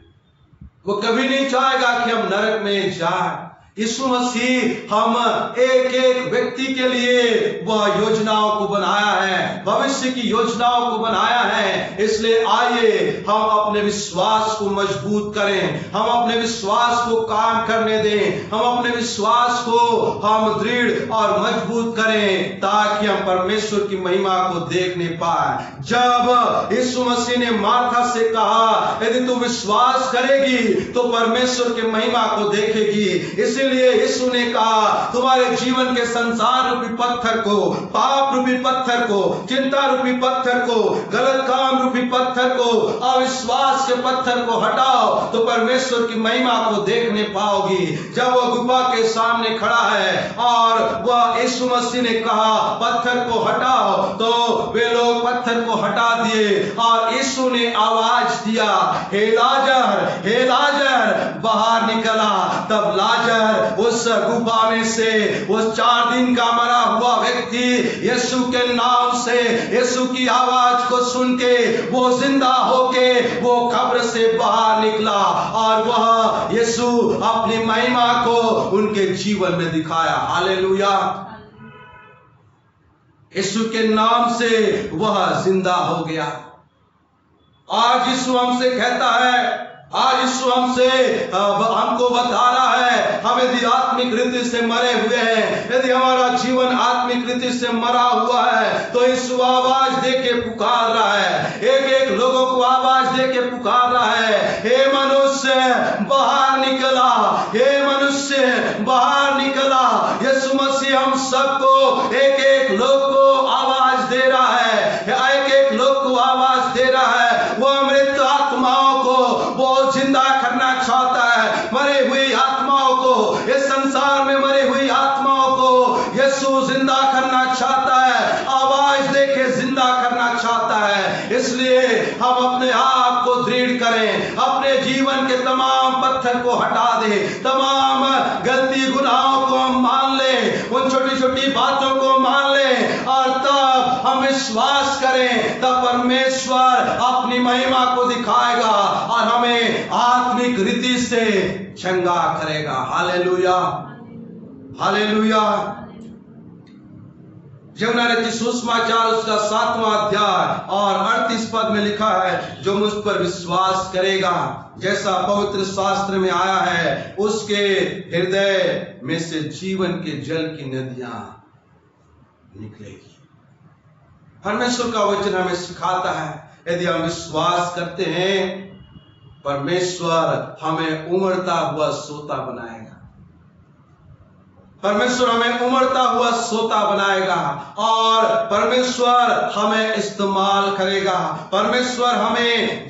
वो कभी नहीं चाहेगा कि हम नरक में जाएं। यीशु मसीह हम एक एक व्यक्ति के लिए वह योजनाओं को बनाया है, भविष्य की योजनाओं को बनाया है। इसलिए आइए हम अपने विश्वास को मजबूत करें, हम अपने विश्वास को काम करने दें, हम अपने विश्वास को हम दृढ़ और मजबूत करें, ताकि हम परमेश्वर की महिमा को देखने पाए। जब यीशु मसीह ने मार्था से कहा यदि तू विश्वास करेगी तो परमेश्वर की महिमा को देखेगी, इसी इसीलिए यीशु ने कहा तुम्हारे जीवन के संसार रूपी पत्थर को, पाप रूपी पत्थर को, चिंता रूपी पत्थर को, गलत काम रूपी पत्थर को, अविश्वास के पत्थर को हटाओ तो परमेश्वर की महिमा को देखने पाओगी। जब वह गुफा के सामने खड़ा है और वह यीशु मसीह ने कहा पत्थर को हटाओ, तो वे लोग पत्थर को हटा दिए और यीशु ने आवाज दिया, हे लाजर बाहर निकला। तब लाजर उस गुफा में से उस 4 दिन का मरा हुआ व्यक्ति यीशु के नाम से, यीशु की आवाज को सुन के वो जिंदा होके वो कब्र से बाहर निकला और वह यीशु अपनी महिमा को उनके जीवन में दिखाया। हालेलुया। यीशु के नाम से वह जिंदा हो गया। आज यीशु हमसे कहता है, आज यीशु हमको बता रहा है, हम यदि आत्मिक रीति से मरे हुए हैं, यदि हमारा जीवन आत्मिक रीति से मरा हुआ है, तो यीशु आवाज दे के पुकार रहा है, एक एक लोगों को आवाज दे के पुकार रहा है, हे मनुष्य बाहर निकला, हे मनुष्य बाहर निकला। यीशु मसीह हम सबको, एक एक लोग को आवाज दे रहा है, एक एक लोग को आवाज दे रहा है। वो मृत आत्माओं को वो जिंदा करना चाहता है, मरी हुई आत्माओं को, इस संसार में मरी हुई आत्माओं को यीशु जिंदा करना चाहता है, आवाज देके जिंदा करना चाहता है। इसलिए हम अपने आप को दृढ़ करें, अपने जीवन के तमाम पत्थर को हटा दे, तमाम गलती गुनाहों को हम मान ले, उन छोटी छोटी बातों को मान ले और तब हम विश्वास करें, तब परमेश्वर अपनी महिमा को दिखाएगा और हमें आत्मिक रीति से चंगा करेगा। Hallelujah, hallelujah. यूहन्ना रचित सुसमाचार उसका 7वां अध्याय और 38 पद में लिखा है, जो मुझ पर विश्वास करेगा, जैसा पवित्र शास्त्र में आया है, उसके हृदय में से जीवन के जल की नदियां निकलेगी। परमेश्वर का वचन हमें सिखाता है, यदि हम विश्वास करते हैं, परमेश्वर हमें उमड़ता हुआ सोता बनाएगा। परमेश्वर हमें उमड़ता हुआ सोता बनाएगा और परमेश्वर हमें इस्तेमाल करेगा। परमेश्वर हमें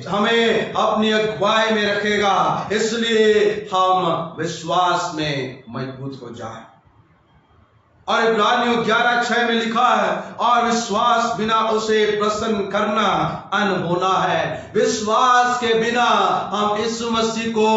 अपनी अगुवाई में रखेगा। इसलिए हम विश्वास में मजबूत हो जाए। और इब्रानियों 11:6 में लिखा है, और विश्वास बिना उसे प्रसन्न करना अनहोना है। विश्वास के बिना हम यीशु मसीह को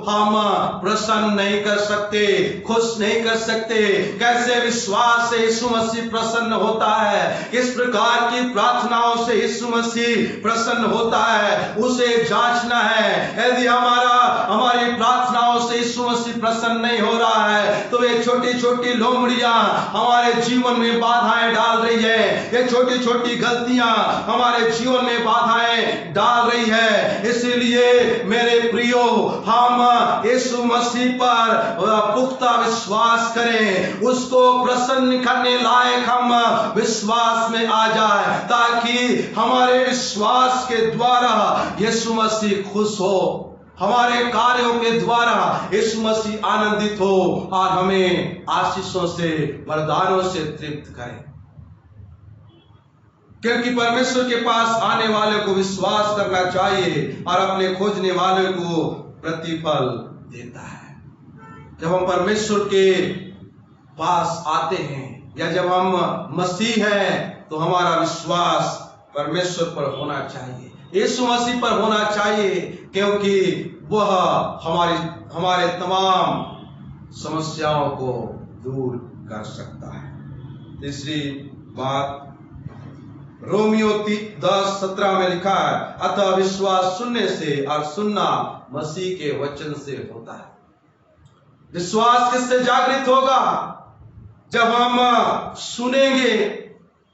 हम प्रसन्न नहीं कर सकते, खुश नहीं कर सकते। कैसे विश्वास से यीशु मसीह प्रसन्न होता है, किस प्रकार की प्रार्थनाओं से यीशु मसीह प्रसन्न होता है, उसे जांचना है। यदि हमारी प्रार्थनाओं से यीशु मसीह प्रसन्न नहीं हो रहा है, तो ये छोटी छोटी लोमड़ियां हमारे जीवन में बाधाएं डाल रही है, ये छोटी छोटी गलतियां हमारे जीवन में बाधाएं डाल रही है। इसीलिए मेरे प्रियो, हम यीशु मसीह पर पुख्ता विश्वास करें, उसको प्रसन्न करने लायक हम विश्वास में आ जाए, ताकि हमारे विश्वास के द्वारा यीशु मसीह खुश हो, हमारे कार्यों के द्वारा यीशु मसीह आनंदित हो और हमें आशीषों से, वरदानों से तृप्त करे। क्योंकि परमेश्वर के पास आने वाले को विश्वास करना चाहिए और अपने खोजने वाले को प्रतिफल देता है। जब हम परमेश्वर के पास आते हैं या जब हम मसीह हैं, तो हमारा विश्वास परमेश्वर पर होना चाहिए, यीशु मसीह पर होना चाहिए, क्योंकि वह हमारे तमाम समस्याओं को दूर कर सकता है। तीसरी बात, रोमियो 10:17 में लिखा है, अतः विश्वास सुनने से और सुनना मसीह के वचन से होता है। विश्वास किससे जागृत होगा? जब हम सुनेंगे।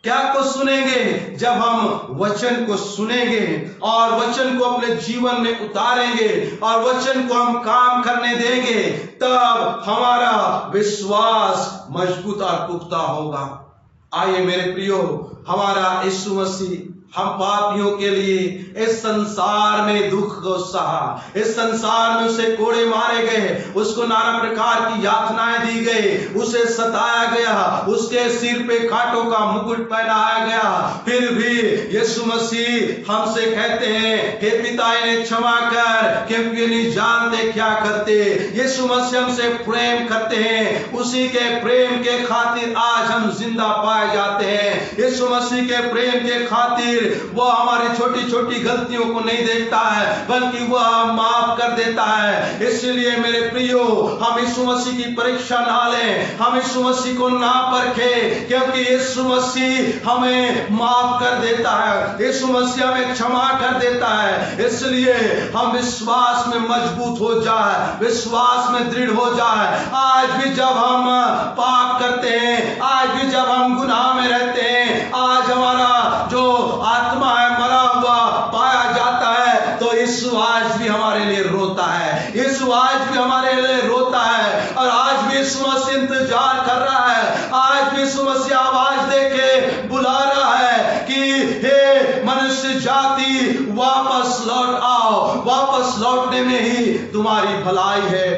क्या को सुनेंगे? जब हम वचन को सुनेंगे और वचन को अपने जीवन में उतारेंगे और वचन को हम काम करने देंगे, तब हमारा विश्वास मजबूत और पुख्ता होगा। आइए मेरे प्रियो, हमारा यीशु मसीह हम पापियों के लिए इस संसार में दुख को सहा, इस संसार में उसे कोड़े मारे गए, उसको नाना प्रकार की यातनाएं दी गई, उसे सताया गया, उसके सिर पे कांटों का मुकुट पहनाया गया। फिर भी यीशु मसीह हमसे कहते हैं, हे पिता इन्हें क्षमा कर क्योंकि नहीं जानते क्या करते। यीशु मसीह हमसे प्रेम करते हैं, उसी के प्रेम के खातिर आज हम जिंदा पाए जाते हैं। यीशु मसीह के प्रेम के खातिर वह हमारी छोटी छोटी गलतियों को नहीं देखता है, बल्कि वह माफ कर देता है। इसलिए मेरे प्रियो, हम यीशु मसीह की परीक्षा ना लें, हम यीशु मसीह को ना परखें, क्योंकि यीशु मसीह हमें माफ कर देता है, यीशु मसीह हमें क्षमा कर देता है। इसलिए हम विश्वास में मजबूत हो जाए, विश्वास में दृढ़ हो जाए। आज भी जब हम पाप करते हैं, आज भी जब हम गुनाह में रहते हैं, आज हमारा जो आत्मा है मरा हुआ पाया जाता है, तो यीशु आज भी हमारे लिए रोता है, यीशु आज भी हमारे लिए रोता है। और आज भी यीशु मसीह इंतजार कर रहा है, आज भी यीशु मसीह आवाज देके बुला रहा है कि हे मनुष्य जाति वापस लौट आओ, वापस लौटने में ही तुम्हारी भलाई है।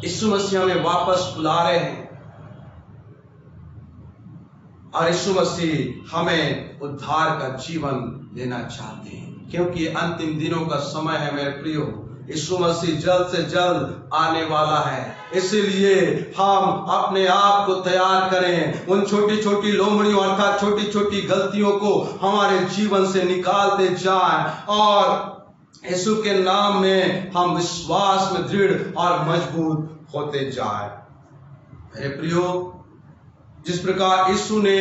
यीशु मसीह हमें वापस बुला रहे हैं और यीशु मसीह हमें उद्धार का जीवन देना चाहते हैं, क्योंकि अंतिम दिनों का समय है मेरे प्रियो। यीशु मसीह जल्द से जल्द आने वाला है, इसलिए हम अपने आप को तैयार करें। उन छोटी छोटी लोमड़ियों अर्थात छोटी छोटी गलतियों को हमारे जीवन से निकालते जाएं और यीशु के नाम में हम विश्वास में दृढ़ और मजबूत होते जाएं। मेरे प्रियो, जिस प्रकार यीशु ने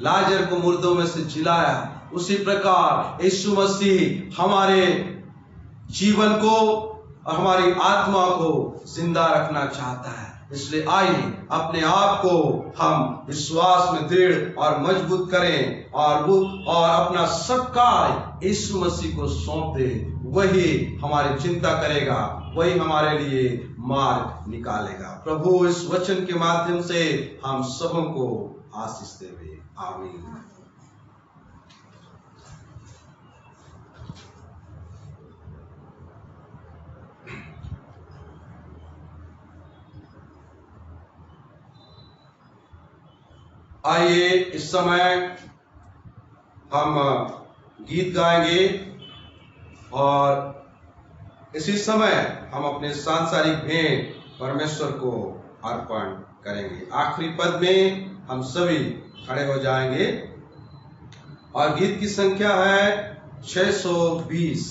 लाजर को मुर्दों में से जिलाया, उसी प्रकार यीशु मसीह हमारे जीवन को और हमारी आत्मा को जिंदा रखना चाहता है। इसलिए आइए अपने आप को हम विश्वास में दृढ़ और मजबूत करें और अपना सब कार्य यीशु मसीह को सौंप दें। वही हमारी चिंता करेगा, वही हमारे लिए मार्ग निकालेगा। प्रभु इस वचन के माध्यम से हम सबों को आशीष देवे। आमीन। आइए इस समय हम गीत गाएंगे और इसी समय हम अपने सांसारिक भेंट परमेश्वर को अर्पण करेंगे। आखिरी पद में हम सभी खड़े हो जाएंगे और गीत की संख्या है 620।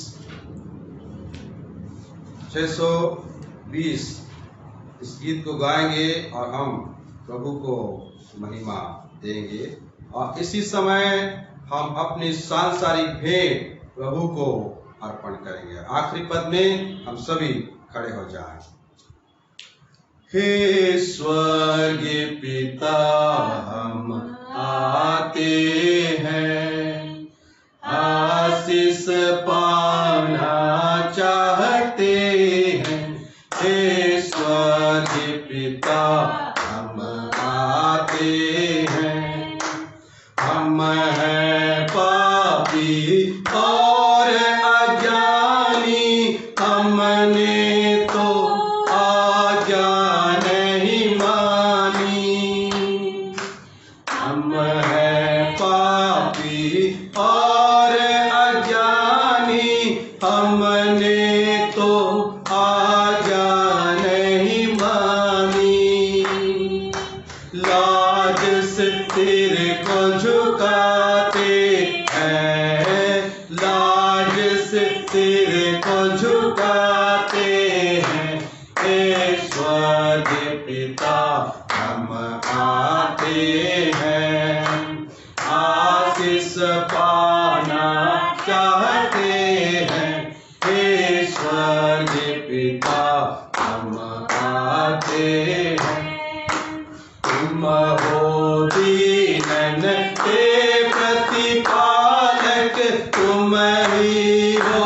620 इस गीत को गाएंगे और हम प्रभु को महिमा देंगे और इसी समय हम अपनी सांसारिक भेंट प्रभु को अर्पण करेंगे। आखिरी पद में हम सभी खड़े हो जाएं। हे स्वर्गीय पिता, हम आते हैं, आशीष पाना चाहते हैं। हे स्वर्गीय पिता, हम आते हैं, हम हैं पापी और अज्ञानी, हमने तो आज्ञा नहीं मानी। हम हैं पापी और अज्ञानी, हमने तो आज्ञा नहीं मानी। लाज से तेरे को झुकाते हैं, लाज से तेरे को झुकाते हैं। हे स्वर्गीय पिता, हम आते हैं, आशीष पाना चाहते हैं। हे स्वर्गीय पिता, हम आते हैं, तुम हो दीनन के प्रतिपालक, तुम ही हो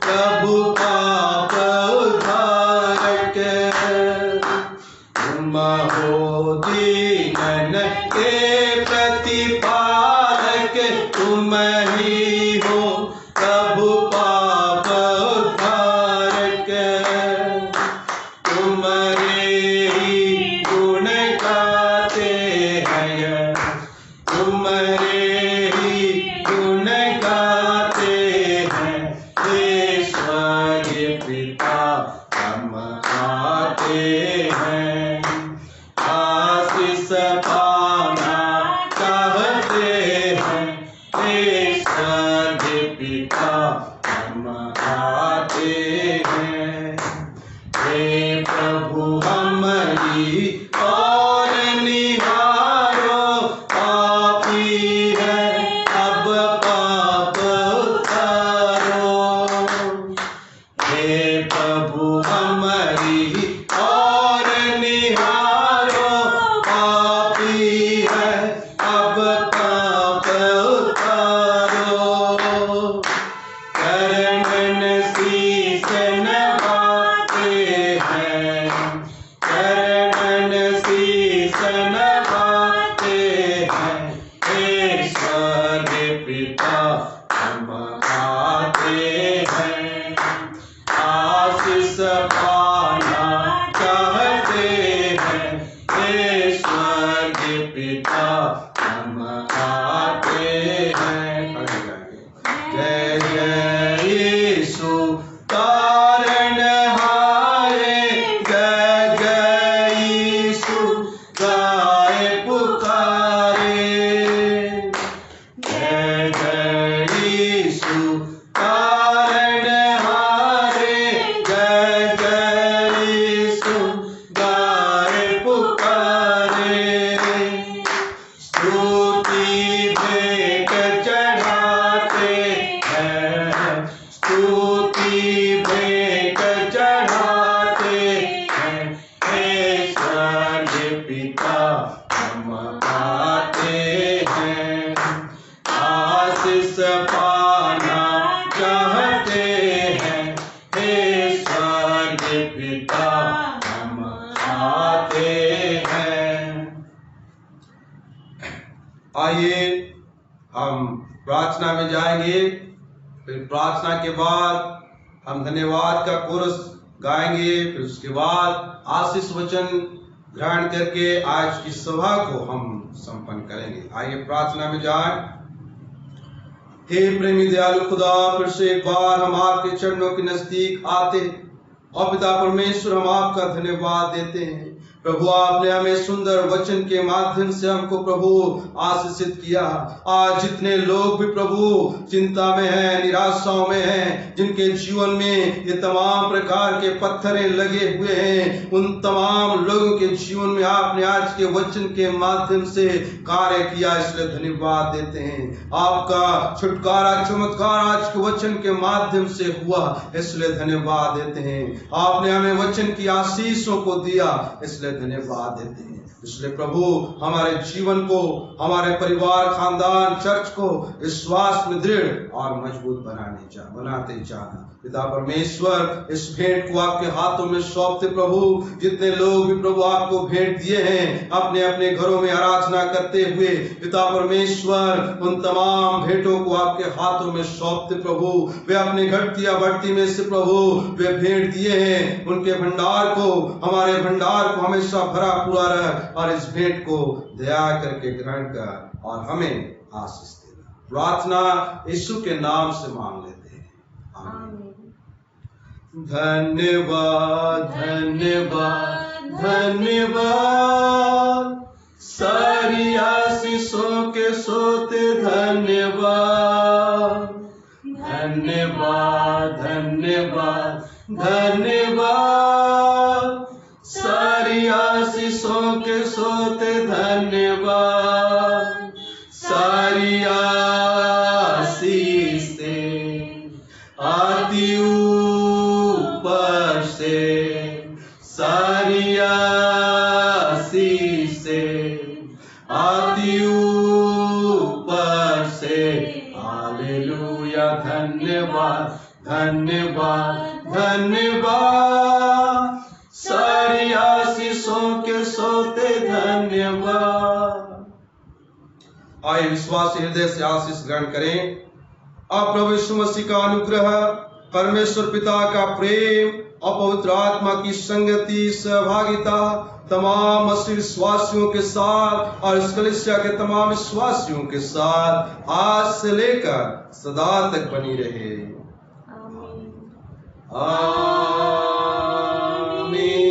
प्रभु पाप उद्धारक। तुम हो दीनन के प्रतिपालक, तुम तुम ही हो प्रभु पाप उद्धारक, तुम्हारे ही गुण गाते हैं, तुम्हारे ही गुण गाते हैं। हे स्वर्गीय पिता हम आते हैं, आशीष पाना चाहते हैं। हे स्वर्गीय पिता हम आते हैं। हे प्रभु हमारी और निहारो, पापी है अब पाप उतारो। हे प्रभु हमारी और निहारो, पापी है अब पाप उतारो। चरणन शीश नवाते हैं, चरणन शीश नवाते हैं। हे स्वर्गीय पिता हम आते हैं, आशीष पाना चाहते हैं। हे स्वर्गीय पिता हम आते हैं। जय जय यीशु तारणहारे, जय जय यीशु गाए पुकारे। जय जय यीशु तारणहारे, जय जय यीशु गाए पुकारे। स्तुति भेंट चढ़ाते हैं, स्तुति भेंट चढ़ाते हैं। हे स्वर्गीय पिता हम आते हैं, आशीष पाना चाहते हैं। हे स्वर्गीय पिता हम आते हैं। आइए हम प्रार्थना में जाएंगे, फिर प्रार्थना के बाद हम धन्यवाद का कोरस गाएंगे, फिर उसके बाद आशीष वचन ग्रहण करके आज की सभा को हम संपन्न करेंगे। आइए प्रार्थना में जाएं। हे प्रेमी दयालु खुदा, फिर से एक बार हम आपके चरणों के नजदीक आते और पिता परमेश्वर हम आपका धन्यवाद देते हैं। प्रभु आपने हमें सुंदर वचन के माध्यम से हमको प्रभु आशीषित किया। आज जितने लोग भी प्रभु चिंता में हैं, निराशाओं में हैं, जिनके जीवन में ये तमाम प्रकार के पत्थरें लगे हुए हैं, उन तमाम लोगों के जीवन में आपने आज के वचन के माध्यम से कार्य किया, इसलिए धन्यवाद देते हैं। आपका छुटकारा चमत्कार आज के वचन के माध्यम से हुआ, इसलिए धन्यवाद देते हैं। आपने हमें वचन की आशीषों को दिया, इसलिए धन्यवाद देते हैं। इसलिए प्रभु हमारे जीवन को, हमारे परिवार, खानदान, चर्च को विश्वास में दृढ़ और मजबूत बनाते जाना। पिता परमेश्वर, इस भेंट को आपके हाथों में सौंपते प्रभु। जितने लोग भी प्रभु आपको भेंट दिए हैं, अपने अपने घरों में आराधना करते हुए, पिता परमेश्वर उन तमाम भेंटों को आपके हाथों में सौंपते प्रभु। वे अपनी घटती या बढ़ती में से प्रभु वे भेंट दिए हैं, उनके भंडार को, हमारे भंडार को हमेशा भरा पूरा रह, और इस भेंट को दया करके ग्रहण कर और हमें आशीष देना। प्रार्थना यीशु के नाम से मांग लेते हैं, आमीन। धन्यवाद धन्यवाद धन्यवाद, सारी आशीषों के सोते धन्यवाद। धन्यवाद धन्यवाद धन्यवाद, सारी आशीषों के सोते धन्यवाद। सारी आशीषें आती ऊपर से, सारी आशीषें आती ऊपर से। हालेलुया, धन्यवाद धन्यवाद धन्यवाद, सारी आशीषों के सोते धन्यवाद। आइए विश्वास हृदय से आशीष ग्रहण करें। अब प्रभु यीशु मसीह का अनुग्रह, परमेश्वर पिता का प्रेम और पवित्र आत्मा की संगति, सहभागिता तमाम मसीह विश्वासियों के साथ और इस कलीसिया के तमाम विश्वासियों के साथ आज से लेकर सदा तक बनी रहे। आमीन।